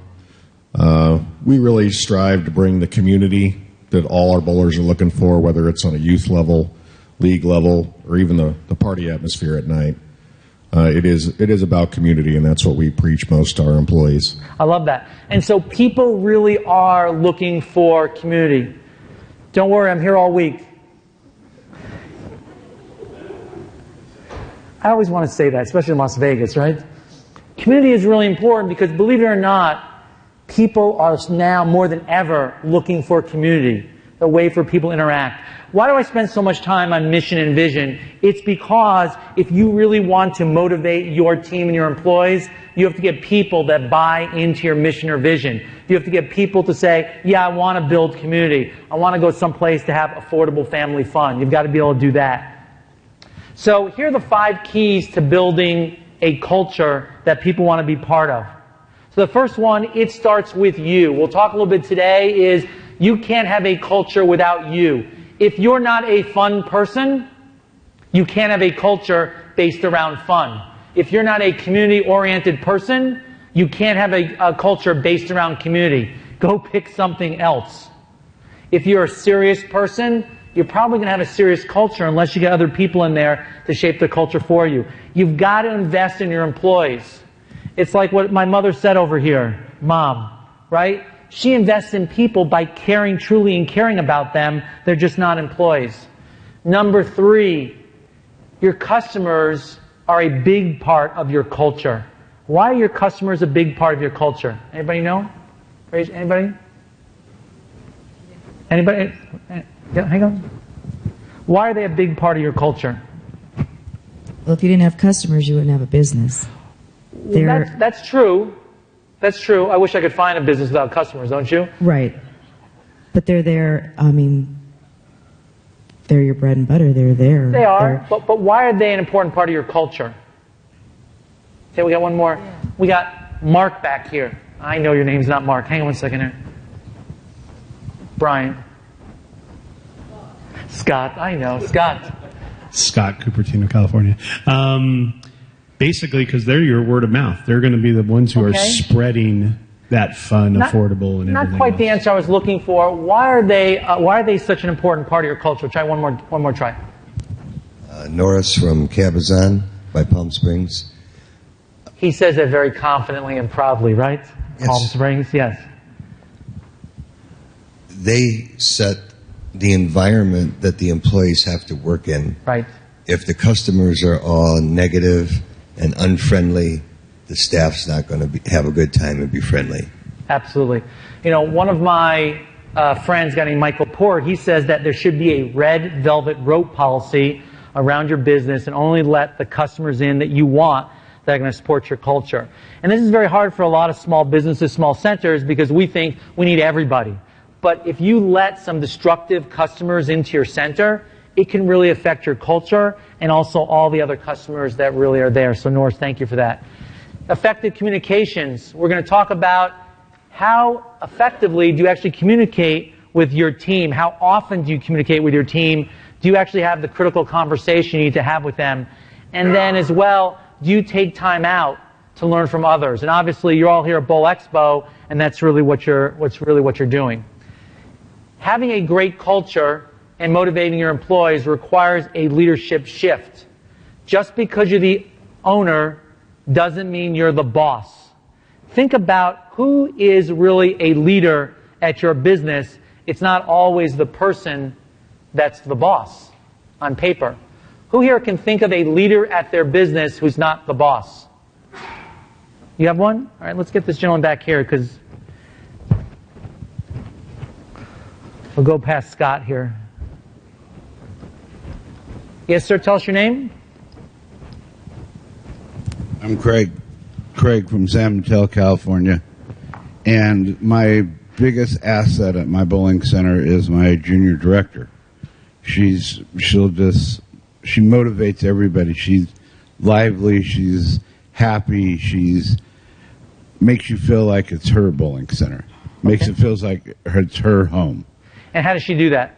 We really strive to bring the community that all our bowlers are looking for, whether it's on a youth level, league level, or even the party atmosphere at night. It is about community, and that's what we preach most to our employees. I love that. And so people really are looking for community. Don't worry, I'm here all week. I always want to say that, especially in Las Vegas, right? Community is really important because, believe it or not, people are now more than ever looking for community, a way for people to interact. Why do I spend so much time on mission and vision? It's because if you really want to motivate your team and your employees, you have to get people that buy into your mission or vision. You have to get people to say, yeah, I want to build community. I want to go someplace to have affordable family fun. You've got to be able to do that. So here are the 5 keys to building a culture that people want to be part of. So the first one, it starts with you. We'll talk a little bit today is you can't have a culture without you. If you're not a fun person, you can't have a culture based around fun. If you're not a community-oriented person, you can't have a culture based around community. Go pick something else. If you're a serious person, you're probably going to have a serious culture unless you get other people in there to shape the culture for you. You've got to invest in your employees. It's like what my mother said over here, Mom, right? She invests in people by caring truly and caring about them. They're just not employees. Number 3, your customers are a big part of your culture. Why are your customers a big part of your culture? Anybody know? Raise anybody? Anybody? Yeah, hang on. Why are they a big part of your culture? Well, if you didn't have customers, you wouldn't have a business. Well, that's true. That's true. I wish I could find a business without customers, don't you? Right. But they're there, I mean, they're your bread and butter. They're there. They are. But why are they an important part of your culture? Okay, we got one more. Yeah. We got Mark back here. I know your name's not Mark. Hang on one second here. Brian. Scott. I know. Scott. Scott, Cupertino, California. Basically, because they're your word of mouth. They're going to be the ones who are spreading that fun, affordable, and everything Not quite else. the answer I was looking for. Why are they such an important part of your culture? Try one more try. Norris from Cabazon by Palm Springs. He says it very confidently and proudly, right? Yes. Palm Springs, yes. They set the environment that the employees have to work in. Right. If the customers are all negative and unfriendly, the staff's not going to have a good time and be friendly. Absolutely. You know, one of my friends, a guy named Michael Port, he says that there should be a red velvet rope policy around your business and only let the customers in that you want that are going to support your culture. And this is very hard for a lot of small businesses, small centers, because we think we need everybody. But if you let some destructive customers into your center, it can really affect your culture and also all the other customers that really are there. So Norris, thank you for that. Effective communications. We're going to talk about how effectively do you actually communicate with your team? How often do you communicate with your team? Do you actually have the critical conversation you need to have with them? And then as well, do you take time out to learn from others? And obviously you're all here at Bowl Expo, and that's really what you're doing. Having a great culture and motivating your employees requires a leadership shift. Just because you're the owner doesn't mean you're the boss. Think about who is really a leader at your business. It's not always the person that's the boss on paper. Who here can think of a leader at their business who's not the boss? You have one? All right, let's get this gentleman back here because we'll go past Scott here. Yes, sir, tell us your name. I'm Craig from San Mateo, California. And my biggest asset at my bowling center is my junior director. She motivates everybody. She's lively, she's happy, makes you feel like it's her bowling center. Makes it feel like it's her home. And how does she do that?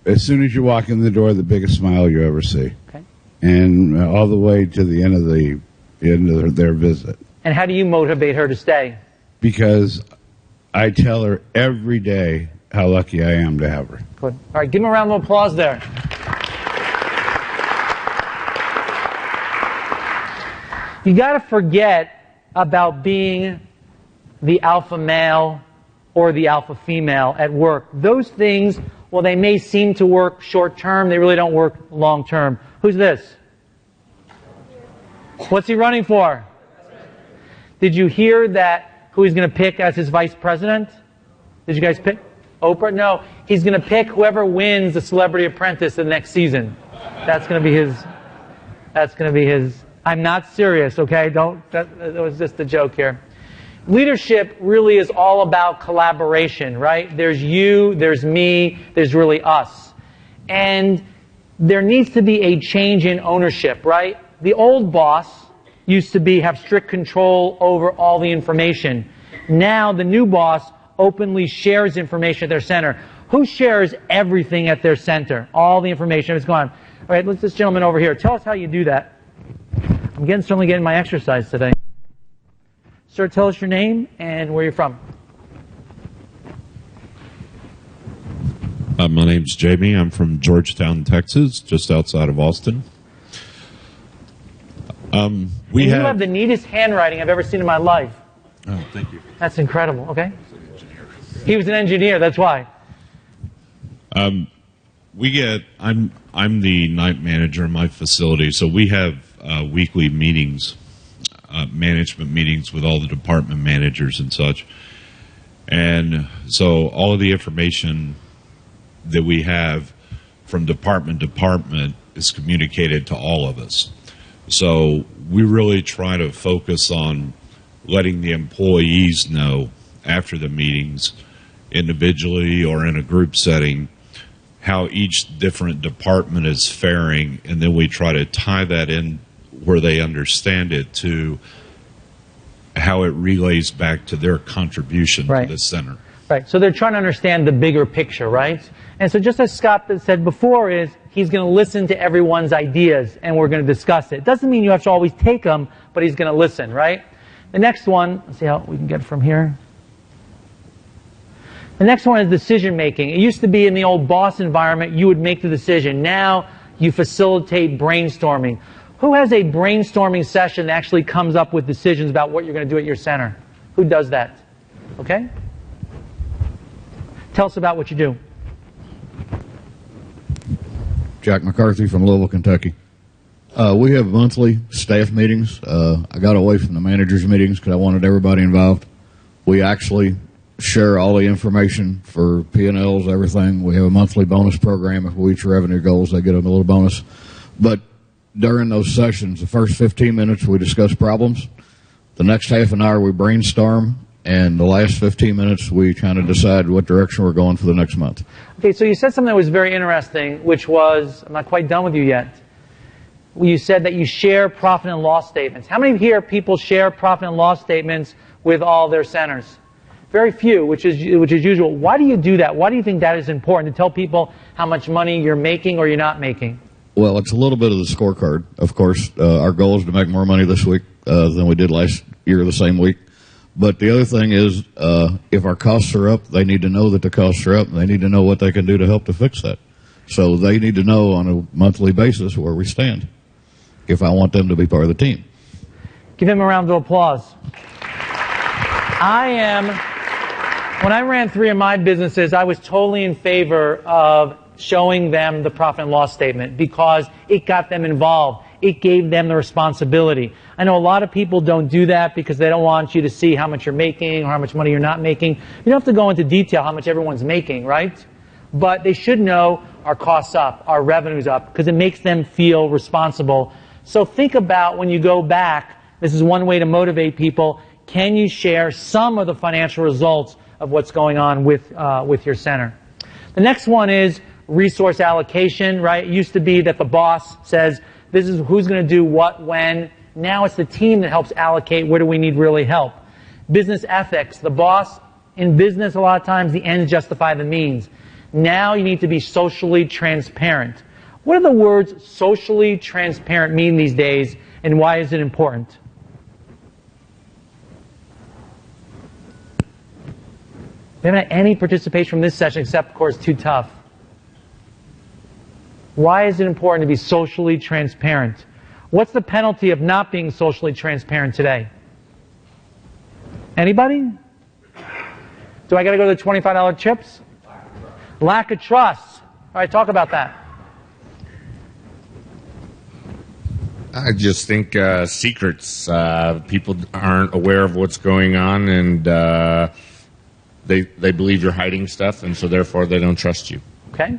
As soon as you walk in the door, the biggest smile you ever see. Okay. And all the way to the end of their visit. And how do you motivate her to stay? Because I tell her every day how lucky I am to have her. Good. All right, give him a round of applause there. You got to forget about being the alpha male or the alpha female at work. Those things, well, they may seem to work short term, they really don't work long term. Who's this? What's he running for? Did you hear that who he's going to pick as his vice president? Did you guys pick Oprah? No. He's going to pick whoever wins the Celebrity Apprentice the next season. That's going to be his. I'm not serious, okay? That was just a joke here. Leadership really is all about collaboration, right? There's you, there's me, there's really us. And there needs to be a change in ownership, right? The old boss used to have strict control over all the information. Now the new boss openly shares information at their center. Who shares everything at their center? All the information is gone. All right, let's this gentleman over here. Tell us how you do that. I'm certainly getting my exercise today. Sir, tell us your name and where you're from. My name's Jamie. I'm from Georgetown, Texas, just outside of Austin. You have the neatest handwriting I've ever seen in my life. Oh, thank you. That's incredible. Okay. He was an engineer. That's why. I'm the night manager in my facility, so we have weekly meetings, management meetings with all the department managers and such. And so all of the information that we have from department to department is communicated to all of us. So we really try to focus on letting the employees know after the meetings, individually or in a group setting, how each different department is faring, and then we try to tie that in where they understand it to how it relays back to their contribution to the center. Right. So they're trying to understand the bigger picture, right? And so just as Scott said before is he's going to listen to everyone's ideas and we're going to discuss it. Doesn't mean you have to always take them, but he's going to listen, right? The next one, let's see how we can get from here. The next one is decision making. It used to be in the old boss environment, you would make the decision. Now you facilitate brainstorming. Who has a brainstorming session that actually comes up with decisions about what you're going to do at your center? Who does that? Okay? Tell us about what you do. Jack McCarthy from Louisville, Kentucky. We have monthly staff meetings. I got away from the managers' meetings because I wanted everybody involved. We actually share all the information for P&Ls, everything. We have a monthly bonus program. If we reach revenue goals, they get a little bonus. But during those sessions, the first 15 minutes we discuss problems. The next half an hour we brainstorm. And the last 15 minutes, we kind of decide what direction we're going for the next month. Okay, so you said something that was very interesting, which was, I'm not quite done with you yet. You said that you share profit and loss statements. How many here people share profit and loss statements with all their centers? Very few, which is usual. Why do you do that? Why do you think that is important, to tell people how much money you're making or you're not making? Well, it's a little bit of the scorecard. Of course, our goal is to make more money this week than we did last year the same week. But the other thing is, if our costs are up, they need to know that the costs are up, and they need to know what they can do to help to fix that. So they need to know on a monthly basis where we stand if I want them to be part of the team. Give him a round of applause. When I ran 3 of my businesses, I was totally in favor of showing them the profit and loss statement because it got them involved. It gave them the responsibility. I know a lot of people don't do that because they don't want you to see how much you're making or how much money you're not making. You don't have to go into detail how much everyone's making, right? But they should know our costs up, our revenue's up, because it makes them feel responsible. So think about when you go back, this is one way to motivate people, can you share some of the financial results of what's going on with your center? The next one is resource allocation, right? It used to be that the boss says, this is who's going to do what, when. Now it's the team that helps allocate where do we need really help. Business ethics. The boss, in business a lot of times, the ends justify the means. Now you need to be socially transparent. What do the words socially transparent mean these days, and why is it important? We haven't had any participation from this session except, of course, Too Tough. Why is it important to be socially transparent? What's the penalty of not being socially transparent today? Anybody? Do I got to go to the $25 chips? Lack of trust. All right, talk about that. I just think secrets. People aren't aware of what's going on, and they believe you're hiding stuff, and so therefore they don't trust you. Okay?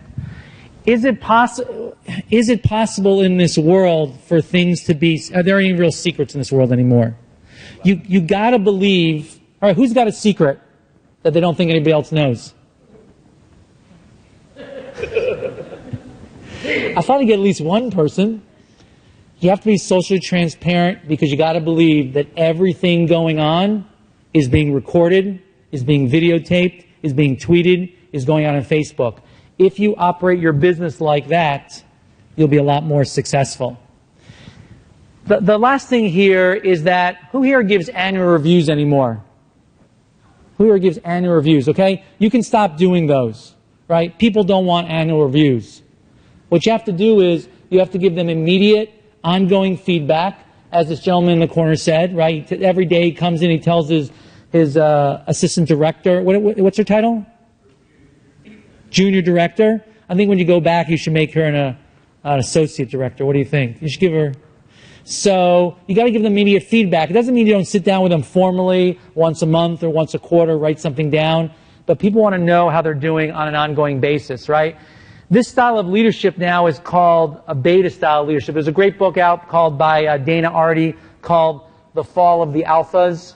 Is it possible in this world for things to be... Are there any real secrets in this world anymore? You got to believe... All right, who's got a secret that they don't think anybody else knows? I thought I'd get at least one person. You have to be socially transparent because you got to believe that everything going on is being recorded, is being videotaped, is being tweeted, is going on Facebook. If you operate your business like that, you'll be a lot more successful. The last thing here is that, who here gives annual reviews anymore? Who here gives annual reviews, okay? You can stop doing those, right? People don't want annual reviews. What you have to do is, you have to give them immediate, ongoing feedback, as this gentleman in the corner said, right? Every day he comes in, he tells his assistant director, what's her title? Junior director. I think when you go back, you should make her an associate director. What do you think? You should give her... So, you got to give them immediate feedback. It doesn't mean you don't sit down with them formally once a month or once a quarter, write something down, but people want to know how they're doing on an ongoing basis, right? This style of leadership now is called a beta style leadership. There's a great book out called by Dana Arty called The Fall of the Alphas,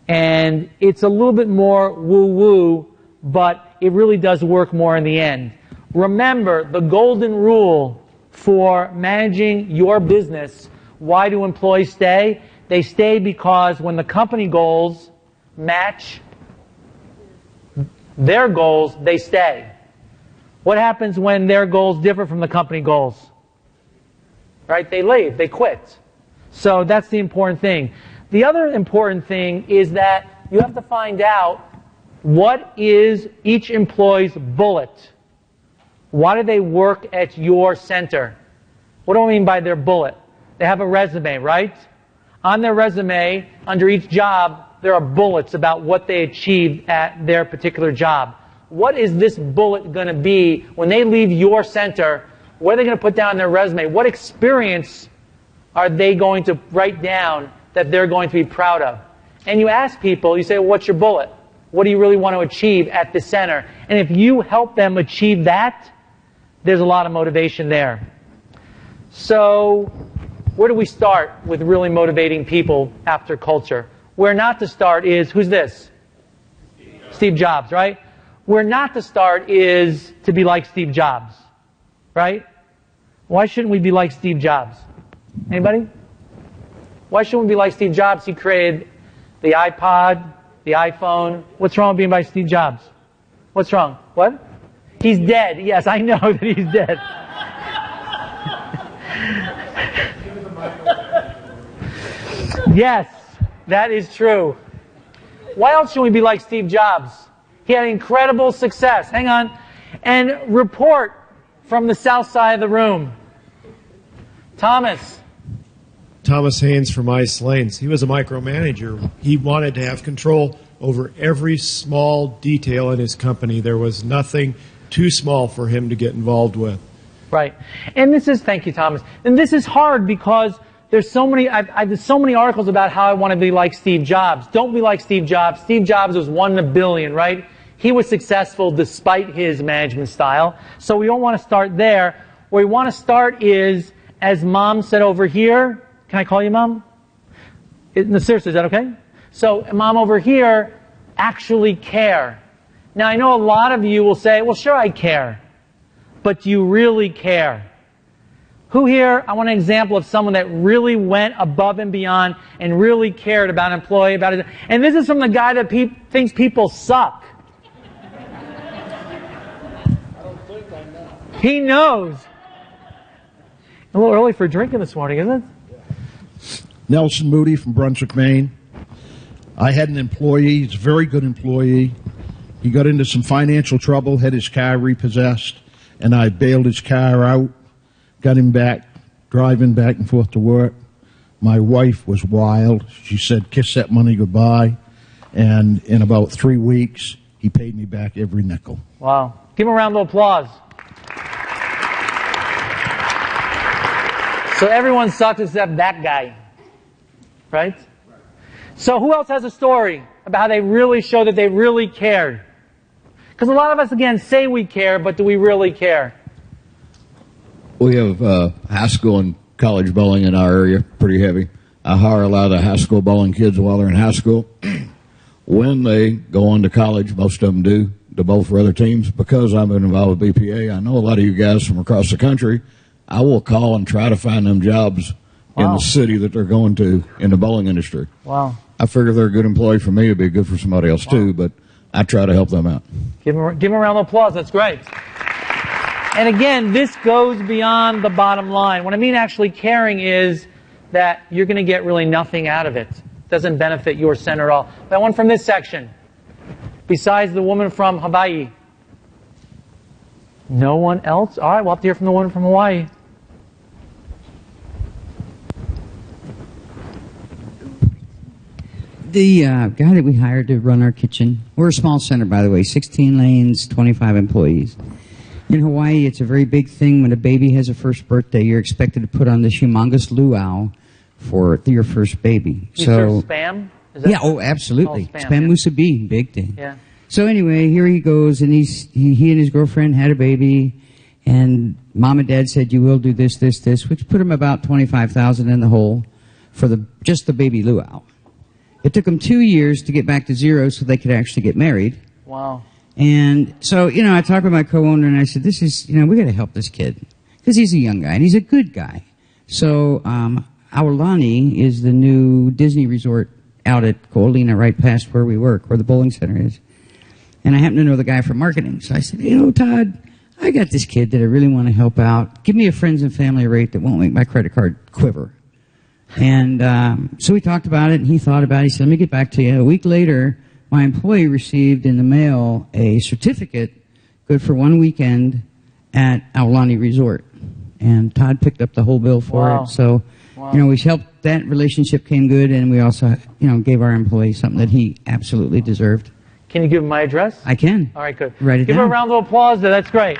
and it's a little bit more woo-woo, but it really does work more in the end. Remember, the golden rule for managing your business. Why do employees stay? They stay because when the company goals match their goals, they stay. What happens when their goals differ from the company goals? Right? They leave. They quit. So that's the important thing. The other important thing is that you have to find out what is each employee's bullet. Why do they work at your center? What do I mean by their bullet? They have a resume, right? On their resume, under each job, there are bullets about what they achieved at their particular job. What is this bullet going to be when they leave your center? What are they going to put down on their resume? What experience are they going to write down that they're going to be proud of? And you ask people, you say, well, what's your bullet? What do you really want to achieve at the center? And if you help them achieve that, there's a lot of motivation there. So, where do we start with really motivating people after culture? Where not to start is, who's this? Steve Jobs, right? Where not to start is to be like Steve Jobs, right? Why shouldn't we be like Steve Jobs? Anybody? Why shouldn't we be like Steve Jobs? He created the iPod, the iPhone. What's wrong with being like Steve Jobs? What's wrong? What? He's dead. Yes, I know that he's dead. Yes, that is true. Why else should we be like Steve Jobs? He had incredible success. Hang on. And report from the south side of the room. Thomas Haynes from Ice Lanes. He was a micromanager. He wanted to have control over every small detail in his company. There was nothing too small for him to get involved with. Right. And this is, thank you, Thomas. And this is hard because there's so many, I've so many articles about how I want to be like Steve Jobs. Don't be like Steve Jobs. Steve Jobs was 1 in a billion, right? He was successful despite his management style. So we don't want to start there. Where we want to start is, as Mom said over here, can I call you Mom? No, seriously, is that okay? So, Mom over here, actually care. Now, I know a lot of you will say, well, sure I care. But do you really care? Who here, I want an example of someone that really went above and beyond and really cared about an employee, about it. And this is from the guy that thinks people suck. He knows. A little early for drinking this morning, isn't it? Nelson Moody from Brunswick, Maine. I had an employee, he's a very good employee. He got into some financial trouble, had his car repossessed, and I bailed his car out, got him back, driving back and forth to work. My wife was wild. She said, kiss that money goodbye. And in about 3 weeks, he paid me back every nickel. Wow. Give him a round of applause. So everyone sucks except that guy. Right? So who else has a story about how they really show that they really cared? Because a lot of us, again, say we care, but do we really care? We have high school and college bowling in our area, pretty heavy. I hire a lot of the high school bowling kids while they're in high school. When they go on to college, most of them do, to bowl for other teams. Because I've been involved with BPA, I know a lot of you guys from across the country. I will call and try to find them jobs in the city that they're going to in the bowling industry. Wow. I figure if they're a good employee for me, it'd be good for somebody else too, but I try to help them out. Give them a round of applause. That's great. And again, this goes beyond the bottom line. What I mean actually caring is that you're going to get really nothing out of it. It doesn't benefit your center at all. That one from this section, besides the woman from Hawaii. No one else? All right, we'll have to hear from the woman from Hawaii. The guy that we hired to run our kitchen, we're a small center, by the way, 16 lanes, 25 employees. In Hawaii, it's a very big thing. When a baby has a first birthday, you're expected to put on this humongous luau for your first baby. You serve spam? Is that Absolutely. Oh, spam musubi, big thing. Yeah. So anyway, here he goes, and he and his girlfriend had a baby, and mom and dad said, you will do this, this, this, which put him about $25,000 in the hole for just the baby luau. It took them 2 years to get back to zero so they could actually get married. Wow. And so, I talked with my co-owner and I said, this is, we got to help this kid. Because he's a young guy and he's a good guy. So, Aulani is the new Disney resort out at Ko'olina, right past where we work, where the bowling center is. And I happen to know the guy from marketing. So I said, Todd, I got this kid that I really want to help out. Give me a friends and family rate that won't make my credit card quiver. And so we talked about it, and he thought about it. He said, let me get back to you. A week later, my employee received in the mail a certificate good for 1 weekend at Aulani Resort. And Todd picked up the whole bill for it. So, we helped. That relationship came good, and we also, gave our employee something that he absolutely deserved. Can you give him my address? I can. All right, good. Write it Give down. him a round of applause there. That's great.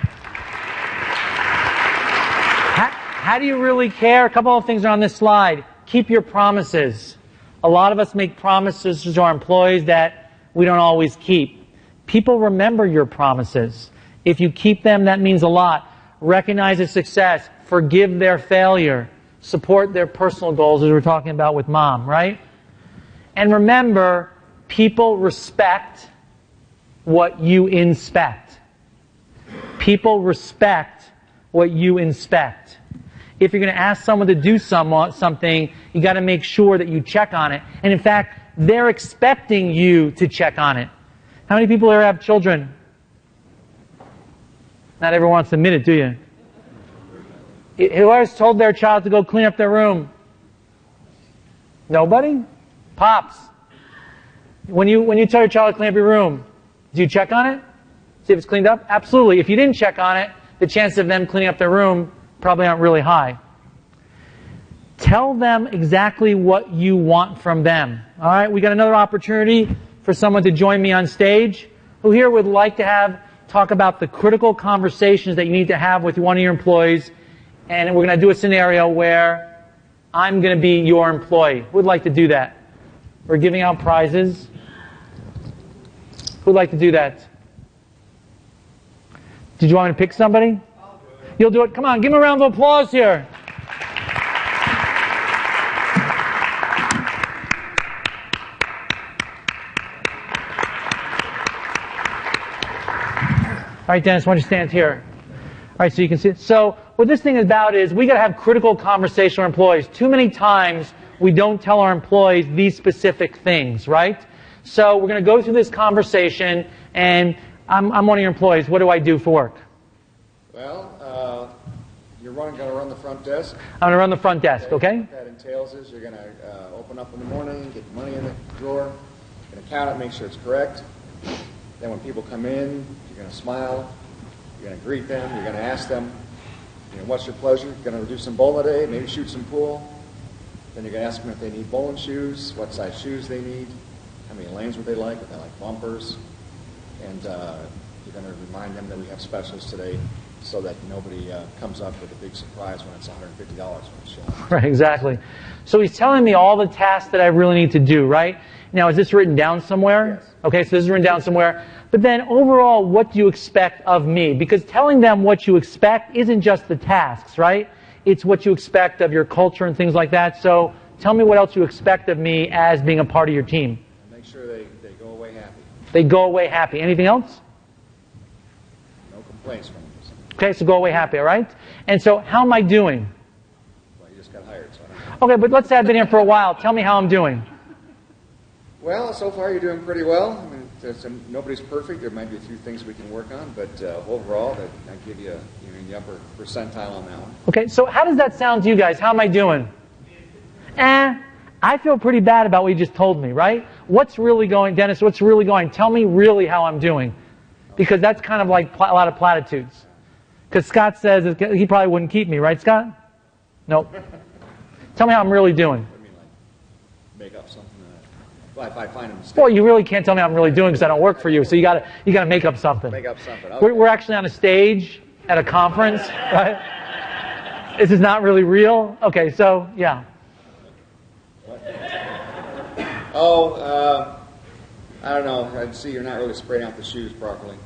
How do you really care? A couple of things are on this slide. Keep your promises. A lot of us make promises to our employees that we don't always keep. People remember your promises. If you keep them, that means a lot. Recognize their success. Forgive their failure. Support their personal goals, as we were talking about with Mom, right? And remember, people respect what you inspect. People respect what you inspect. If you're going to ask someone to do something, you got to make sure that you check on it. And in fact, they're expecting you to check on it. How many people here have children? Not everyone wants to admit it, do you? Who has told their child to go clean up their room? Nobody? Pops. When you tell your child to clean up your room, do you check on it? See if it's cleaned up? Absolutely. If you didn't check on it, the chances of them cleaning up their room probably aren't really high. Tell them exactly what you want from them. All right, we got another opportunity for someone to join me on stage. Who here would like to talk about the critical conversations that you need to have with one of your employees? And we're going to do a scenario where I'm going to be your employee. Who would like to do that? We're giving out prizes. Who would like to do that? Did you want me to pick somebody? You'll do it. Come on, give him a round of applause here. All right, Dennis, why don't you stand here? All right, so you can see. So what this thing is about is we got to have critical conversation with our employees. Too many times we don't tell our employees these specific things, right? So we're going to go through this conversation, and I'm one of your employees. What do I do for work? Well, you're going to run the front desk. I'm going to run the front desk, okay? What that entails is you're going to open up in the morning, get the money in the drawer, you're going to count it, make sure it's correct. Then when people come in, you're going to smile, you're going to greet them, you're going to ask them, what's your pleasure? You're going to do some bowling today, maybe shoot some pool. Then you're going to ask them if they need bowling shoes, what size shoes they need, how many lanes would they like, if they like bumpers. And you're going to remind them that we have specials today. so that nobody comes up with a big surprise when it's $150 when it's shown. Right, exactly. So he's telling me all the tasks that I really need to do, right? Now, is this written down somewhere? Yes. Okay, so this is written down somewhere. But then overall, what do you expect of me? Because telling them what you expect isn't just the tasks, right? It's what you expect of your culture and things like that. So tell me what else you expect of me as being a part of your team. And make sure they go away happy. They go away happy. Anything else? No complaints from them. Okay, so go away happy, all right? And so how am I doing? Well, you just got hired, so I don't know. Okay, but let's say I've been here for a while. Tell me how I'm doing. Well, so far you're doing pretty well. I mean, nobody's perfect. There might be a few things we can work on, but overall, I give you in the upper percentile on that one. Okay, so how does that sound to you guys? How am I doing? I feel pretty bad about what you just told me, right? What's really going, Dennis, what's really going? Tell me really how I'm doing. Because that's kind of like a lot of platitudes. Because Scott says he probably wouldn't keep me, right, Scott? Nope. Tell me how I'm really doing. I mean, like, make up something. Well, if I find a mistake. Well, you really can't tell me how I'm really doing because I don't work for you. So you got to make up something. Make up something. Okay. We're actually on a stage at a conference, right? This is not really real. Okay, so yeah. I don't know. I see you're not really spreading out the shoes properly.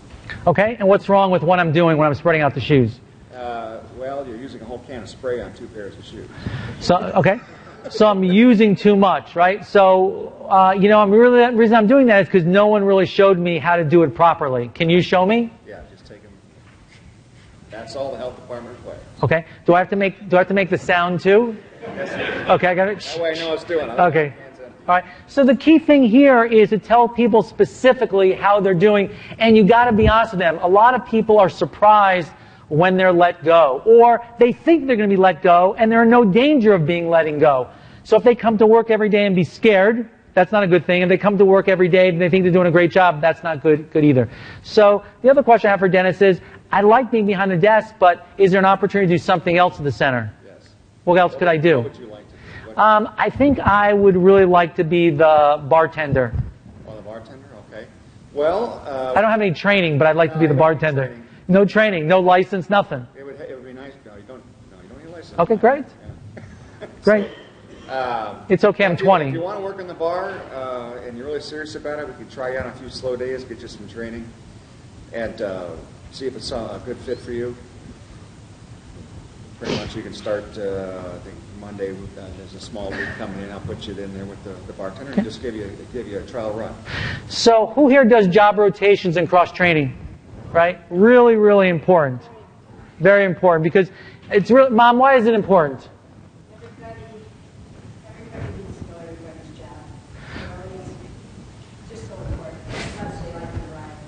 Okay, and what's wrong with what I'm doing when I'm spreading out the shoes? Well, you're using a whole can of spray on 2 pairs of shoes. So okay, so I'm using too much, right? So the reason I'm doing that is because no one really showed me how to do it properly. Can you show me? Yeah, just take them. That's all the health department requires. Okay. Do I have to make the sound too? Yes, okay, I got it. That way I know what's doing. Okay. All right. So the key thing here is to tell people specifically how they're doing, and you got to be honest with them. A lot of people are surprised when they're let go, or they think they're going to be let go, and they're in no danger of being letting go. So if they come to work every day and be scared, that's not a good thing. If they come to work every day and they think they're doing a great job, that's not good either. So the other question I have for Dennis is, I like being behind the desk, but is there an opportunity to do something else at the center? Yes. What else could I do? What would you like to do? I think I would really like to be the bartender. Oh, the bartender? Okay. Well, I don't have any training, but I'd like to be the bartender. No training, no license, nothing. It would be nice. No, you don't need a license. Okay, great. Yeah. Great. It's okay, I'm 20. If you want to work in the bar and you're really serious about it, we could try you on a few slow days, get you some training, and see if it's a good fit for you. Pretty much you can start, I think, Monday. There's a small week coming in. I'll put you in there with the bartender and just give you a trial run. So who here does job rotations and cross-training? Right? Really, really important. Very important because it's really, Mom, why is it important?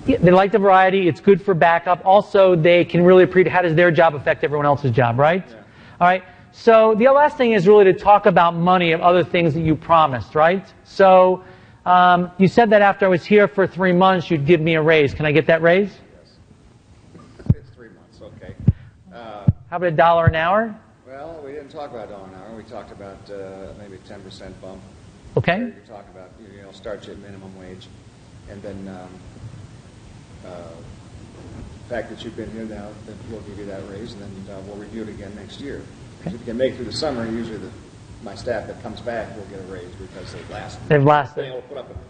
Yeah, they like the variety. It's good for backup. Also, they can really appreciate how does their job affect everyone else's job, right? Yeah. All right. So the last thing is really to talk about money and other things that you promised, right? So you said that after I was here for 3 months, you'd give me a raise. Can I get that raise? Yes. It's 3 months. Okay. How about $1 an hour? Well, we didn't talk about $1 an hour. We talked about maybe a 10% bump. Okay. You talk about start you at minimum wage, and then. The fact that you've been here now, then we'll give you that raise, and then we'll review it again next year. If you can make it through the summer, usually my staff that comes back will get a raise because they've lasted. They've lasted. They'll put up with it.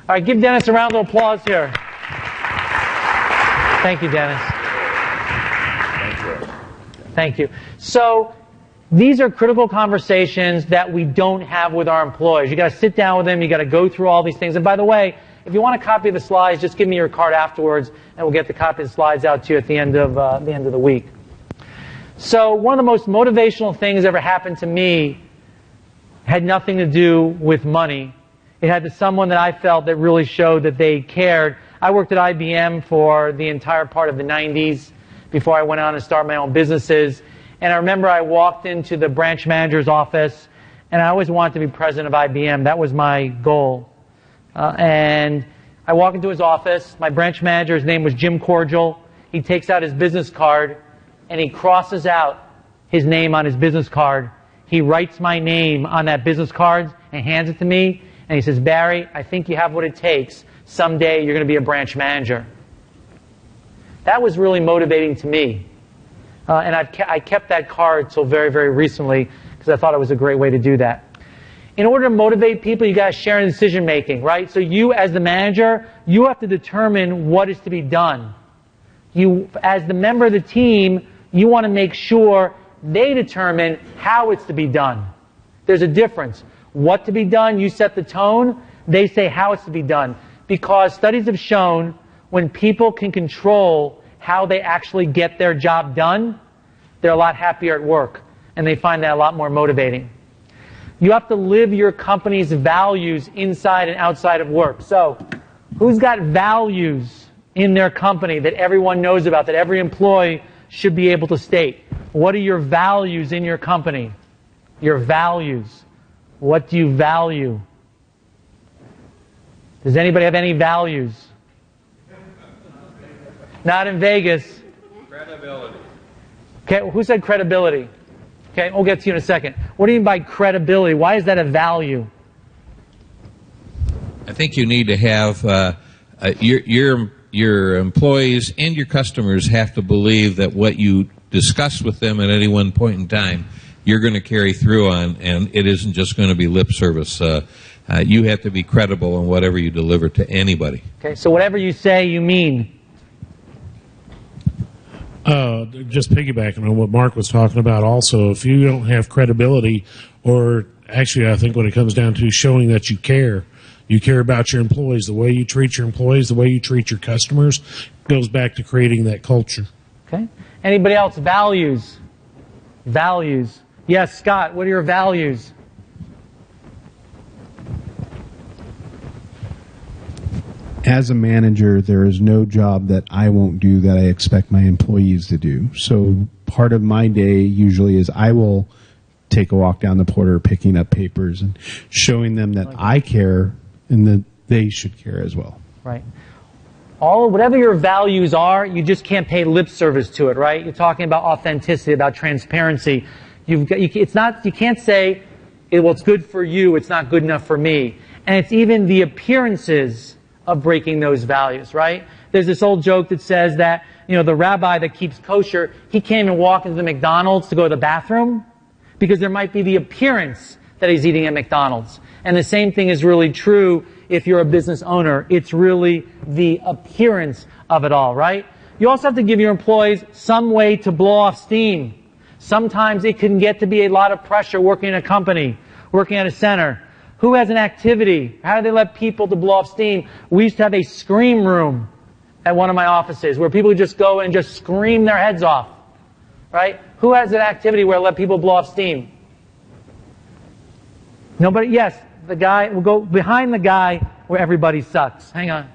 All right, give Dennis a round of applause here. Thank you, Dennis. Thank you. Thank you. So these are critical conversations that we don't have with our employees. You got to sit down with them. You got to go through all these things. And by the way, if you want a copy of the slides, just give me your card afterwards, and we'll get the copy of the slides out to you at the end of the week. So one of the most motivational things that ever happened to me had nothing to do with money. It had to someone that I felt that really showed that they cared. I worked at IBM for the entire part of the 90s before I went on and started my own businesses. And I remember I walked into the branch manager's office, and I always wanted to be president of IBM. That was my goal. And I walk into his office. My branch manager, his name was Jim Cordial. He takes out his business card, and he crosses out his name on his business card. He writes my name on that business card and hands it to me. And he says, Barry, I think you have what it takes. Someday you're going to be a branch manager. That was really motivating to me. And I kept that card till very, very recently because I thought it was a great way to do that. In order to motivate people, you got to share in decision making, right? So you, as the manager, you have to determine what is to be done. You, as the member of the team, you want to make sure they determine how it's to be done. There's a difference. What to be done, you set the tone. They say how it's to be done. Because studies have shown when people can control how they actually get their job done, they're a lot happier at work. And they find that a lot more motivating. You have to live your company's values inside and outside of work. So, who's got values in their company that everyone knows about, that every employee should be able to state? What are your values in your company? Your values. What do you value? Does anybody have any values? Not in Vegas. Credibility. Okay, who said credibility? Okay, we'll get to you in a second. What do you mean by credibility? Why is that a value? I think you need to have your employees and your customers have to believe that what you discuss with them at any one point in time, you're going to carry through on, and it isn't just going to be lip service. You have to be credible in whatever you deliver to anybody. Okay, so whatever you say, you mean. Just piggybacking on what Mark was talking about also, if you don't have credibility, or actually I think when it comes down to showing that you care about your employees, the way you treat your employees, the way you treat your customers, goes back to creating that culture. Okay. Anybody else? Values. Values. Yes, Scott, what are your values? As a manager, there is no job that I won't do that I expect my employees to do. So part of my day usually is I will take a walk down the porter picking up papers and showing them that I care and that they should care as well. Right. Whatever your values are, you just can't pay lip service to it, right? You're talking about authenticity, about transparency. You can't say, well, it's good for you, it's not good enough for me. And it's even the appearances of breaking those values, right? There's this old joke that says that, the rabbi that keeps kosher, he can't even walk into the McDonald's to go to the bathroom because there might be the appearance that he's eating at McDonald's. And the same thing is really true if you're a business owner. It's really the appearance of it all, right? You also have to give your employees some way to blow off steam. Sometimes it can get to be a lot of pressure working in a company, working at a center. Who has an activity? How do they let people to blow off steam? We used to have a scream room at one of my offices where people would just go and just scream their heads off. Right? Who has an activity where let people blow off steam? Nobody? Yes. The guy, we'll go behind the guy where everybody sucks. Hang on.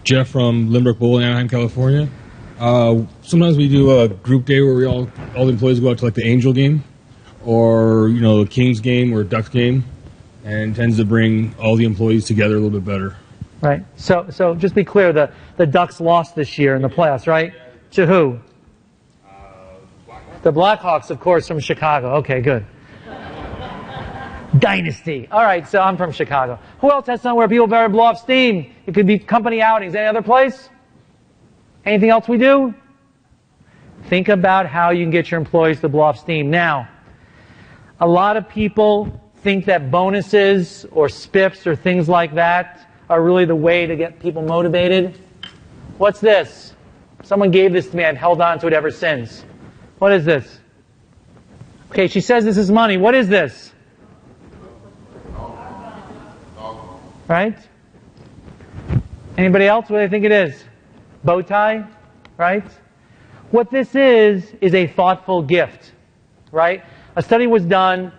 Jeff from Limerick Bowl in Anaheim, California. Sometimes we do a group day where all the employees go out to like the Angel game or, the Kings game or Ducks game, and tends to bring all the employees together a little bit better. Right. So just be clear, the Ducks lost this year in the playoffs, right? To who? The Blackhawks, of course, from Chicago. Okay, good. Dynasty. All right, so I'm from Chicago. Who else has somewhere people better blow off steam? It could be company outings. Any other place? Anything else we do? Think about how you can get your employees to blow off steam. Now, a lot of people think that bonuses or spiffs or things like that are really the way to get people motivated. What's this? Someone gave this to me. I've held on to it ever since. What is this? Okay, she says this is money. What is this? Right? Anybody else? What do they think it is? Bow tie? Right? What this is a thoughtful gift. Right? A study was done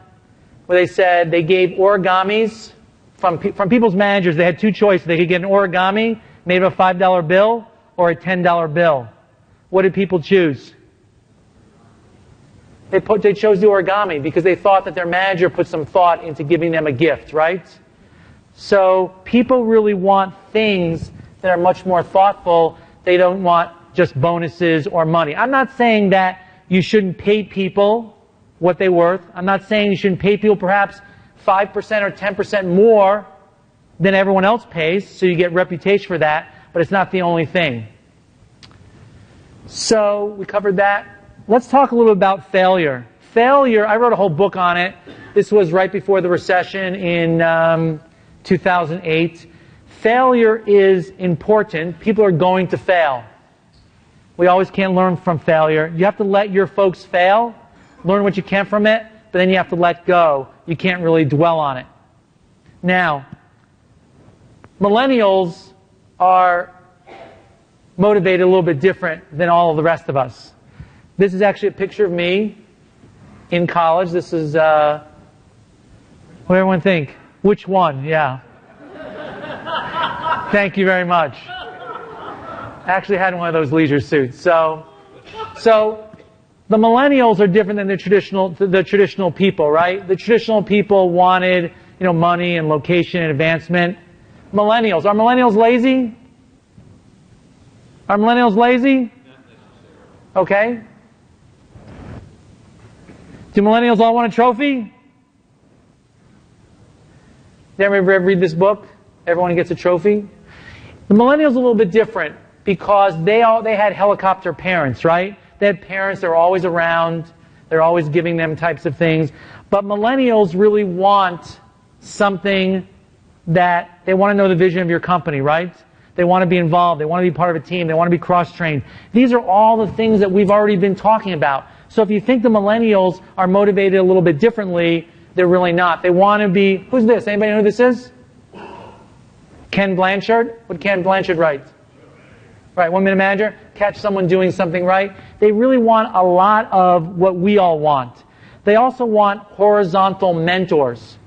where they said they gave origamis from people's managers. They had two choices. They could get an origami made of a $5 bill or a $10 bill. What did people choose? They chose the origami because they thought that their manager put some thought into giving them a gift, right? So people really want things that are much more thoughtful. They don't want just bonuses or money. I'm not saying that you shouldn't pay people what they're worth. I'm not saying you shouldn't pay people perhaps 5% or 10% more then everyone else pays, so you get reputation for that, but it's not the only thing. So we covered that. Let's talk a little bit about failure. Failure, I wrote a whole book on it. This was right before the recession in 2008. Failure is important. People are going to fail. We always can't learn from failure. You have to let your folks fail, learn what you can from it, but then you have to let go. You can't really dwell on it. Now, millennials are motivated a little bit different than all of the rest of us. This is actually a picture of me in college. This is, what do everyone think? Which one? Yeah. Thank you very much. I actually had one of those leisure suits. So the millennials are different than the traditional people, right? The traditional people wanted, money and location and advancement. Are millennials lazy? Are millennials lazy? Okay. Do millennials all want a trophy? Did everybody ever read this book? Everyone gets a trophy? The millennials are a little bit different because they had helicopter parents, right? They had parents that were always around. They're always giving them types of things. But millennials really want something that they want to know the vision of your company, right? They want to be involved. They want to be part of a team. They want to be cross-trained. These are all the things that we've already been talking about. So if you think the millennials are motivated a little bit differently, they're really not. They want to be... Who's this? Anybody know who this is? Ken Blanchard? What did Ken Blanchard write? Right, 1 Minute Manager. Catch someone doing something right. They really want a lot of what we all want. They also want horizontal mentors.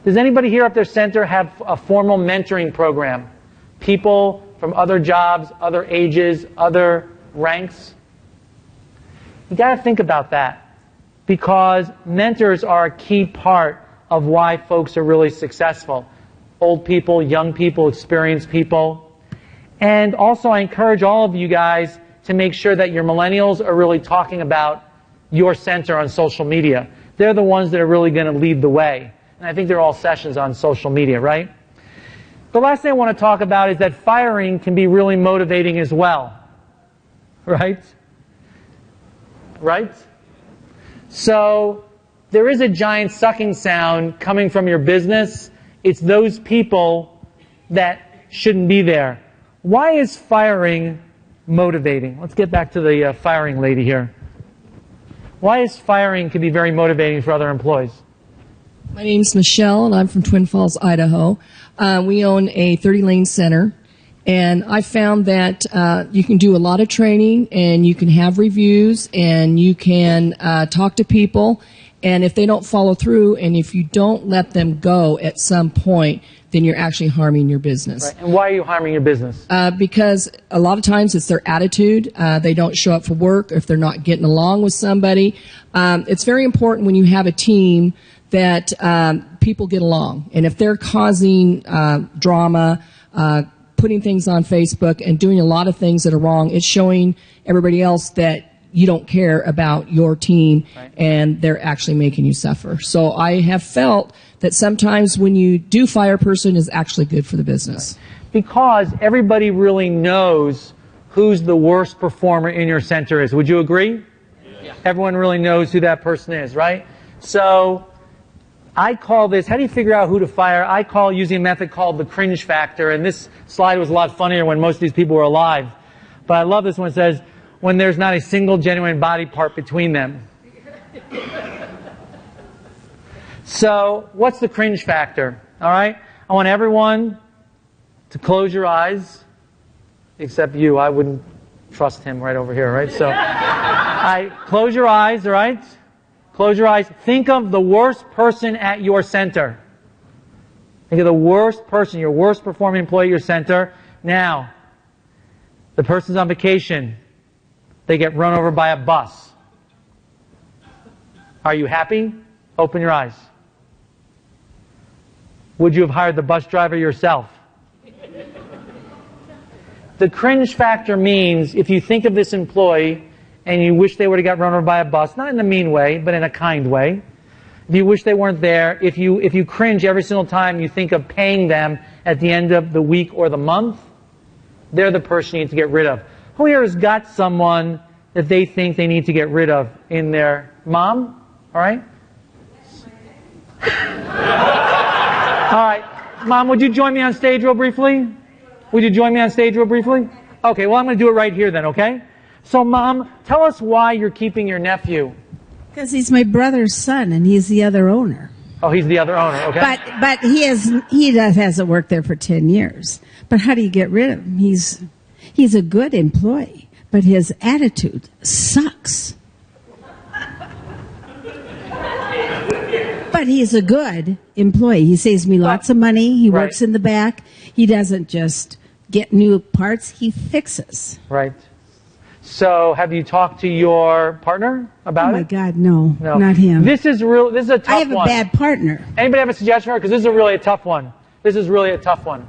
Does anybody here at their center have a formal mentoring program? People from other jobs, other ages, other ranks? You got to think about that because mentors are a key part of why folks are really successful. Old people, young people, experienced people. And also I encourage all of you guys to make sure that your millennials are really talking about your center on social media. They're the ones that are really going to lead the way. And I think they're all sessions on social media, right? The last thing I want to talk about is that firing can be really motivating as well. Right? Right? So there is a giant sucking sound coming from your business. It's those people that shouldn't be there. Why is firing motivating? Let's get back to the firing lady here. Why is firing can be very motivating for other employees? My name's Michelle, and I'm from Twin Falls, Idaho. We own a 30-lane center, and I found that you can do a lot of training, and you can have reviews, and you can talk to people, and if they don't follow through, and if you don't let them go at some point, then you're actually harming your business. Right. And why are you harming your business? Because a lot of times it's their attitude. They don't show up for work, or if they're not getting along with somebody. It's very important when you have a team that people get along. And if they're causing drama, putting things on Facebook, and doing a lot of things that are wrong, it's showing everybody else that you don't care about your team, right, and they're actually making you suffer. So I have felt that sometimes when you do fire a person is actually good for the business. Right. Because everybody really knows who's the worst performer in your center is. Would you agree? Yeah. Everyone really knows who that person is, right? So I call this, how do you figure out who to fire? I call using a method called the cringe factor, and this slide was a lot funnier when most of these people were alive. But I love this one. It says, when there's not a single genuine body part between them. So, what's the cringe factor? All right? I want everyone to close your eyes, except you. I wouldn't trust him right over here, right? So, close your eyes, all right? Close your eyes. Think of the worst person at your center. Think of the worst person, your worst performing employee at your center. Now, the person's on vacation. They get run over by a bus. Are you happy? Open your eyes. Would you have hired the bus driver yourself? The cringe factor means if you think of this employee and you wish they would have got run over by a bus, not in a mean way, but in a kind way, if you wish they weren't there, if you cringe every single time you think of paying them at the end of the week or the month, they're the person you need to get rid of. Who here has got someone that they think they need to get rid of in their mom? All right? All right. Mom, would you join me on stage real briefly? Would you join me on stage real briefly? Okay, well, I'm going to do it right here then, okay? So, Mom, tell us why you're keeping your nephew. Because he's my brother's son, and he's the other owner. Oh, he's the other owner, okay. But hasn't worked there for 10 years. But how do you get rid of him? He's a good employee, but his attitude sucks. But he's a good employee. He saves me lots of money. He works in the back. He doesn't just get new parts. He fixes. Right. So, have you talked to your partner about it? Oh my God, no, not him. This is a tough one. I have a bad partner. Anybody have a suggestion for her? Because this is really a tough one. This is really a tough one.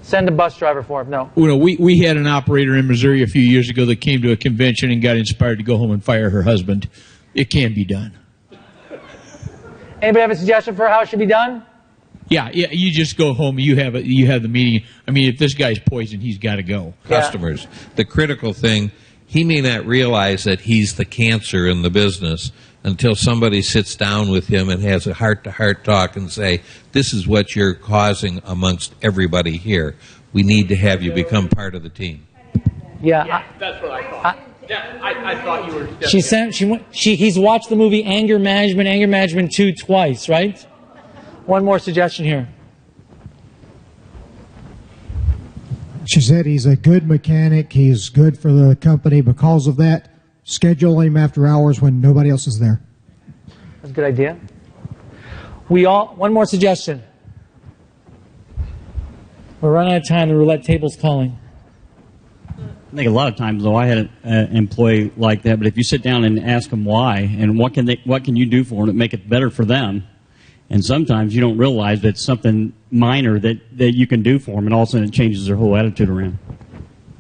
Send a bus driver for him. No. You know, we had an operator in Missouri a few years ago that came to a convention and got inspired to go home and fire her husband. It can be done. Anybody have a suggestion for how it should be done? Yeah, you just go home. You have the meeting. I mean, if this guy's poisoned, he's got to go. Customers. The critical thing, he may not realize that he's the cancer in the business until somebody sits down with him and has a heart-to-heart talk and say, this is what you're causing amongst everybody here. We need to have you become part of the team. Yeah, that's what I thought. I thought you were... He's watched the movie Anger Management 2 twice, right? One more suggestion here. She said he's a good mechanic. He's good for the company. Because of that, schedule him after hours when nobody else is there. That's a good idea. One more suggestion. We're running out of time. The roulette table's calling. I think a lot of times, though, I had an employee like that. But if you sit down and ask them why and what can you do for them to make it better for them, and sometimes you don't realize that it's something minor that you can do for them, and all of a sudden it changes their whole attitude around.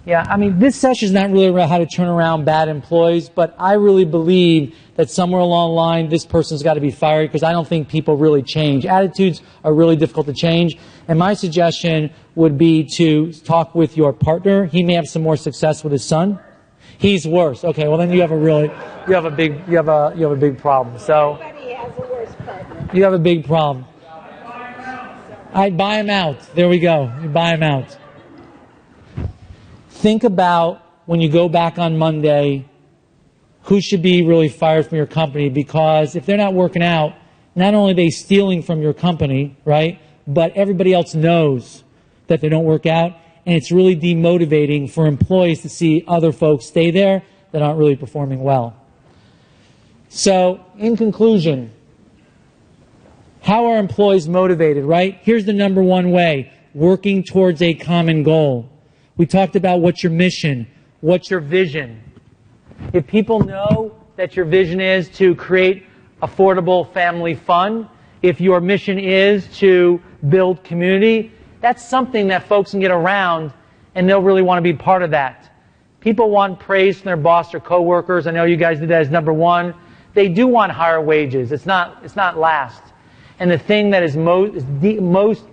Yeah, I mean, this session is not really about how to turn around bad employees, but I really believe that somewhere along the line, this person's got to be fired because I don't think people really change. Attitudes are really difficult to change, and my suggestion would be to talk with your partner. He may have some more success with his son. He's worse. Okay, well then you have a big problem. So you have a big problem. I buy him out. There we go. You buy him out. Think about when you go back on Monday, who should be really fired from your company, because if they're not working out, not only are they stealing from your company, right, but everybody else knows that they don't work out, and it's really demotivating for employees to see other folks stay there that aren't really performing well. So, in conclusion, how are employees motivated, right? Here's the number one way: working towards a common goal. We talked about what's your mission, what's your vision. If people know that your vision is to create affordable family fun, if your mission is to build community, that's something that folks can get around and they'll really want to be part of that. People want praise from their boss or coworkers. I know you guys did that as number one. They do want higher wages. It's not last. And the thing that is most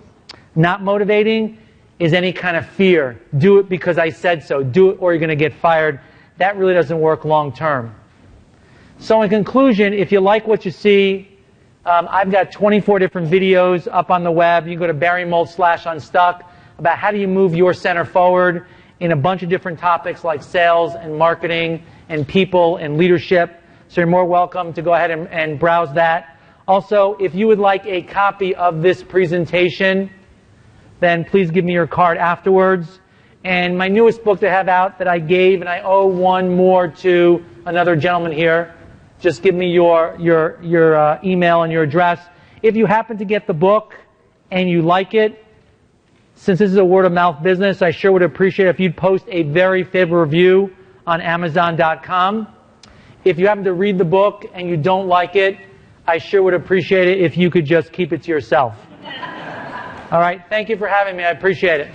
not motivating is any kind of fear. Do it because I said so. Do it or you're going to get fired. That really doesn't work long term. So in conclusion, if you like what you see, I've got 24 different videos up on the web. You can go to BarryMoltz/Unstuck about how do you move your center forward in a bunch of different topics like sales and marketing and people and leadership. So you're more welcome to go ahead and browse that. Also, if you would like a copy of this presentation, then please give me your card afterwards. And my newest book that I have out that I gave, and I owe one more to another gentleman here. Just give me your email and your address. If you happen to get the book and you like it, since this is a word-of-mouth business, I sure would appreciate it if you'd post a very favorable review on Amazon.com. If you happen to read the book and you don't like it, I sure would appreciate it if you could just keep it to yourself. All right, thank you for having me. I appreciate it.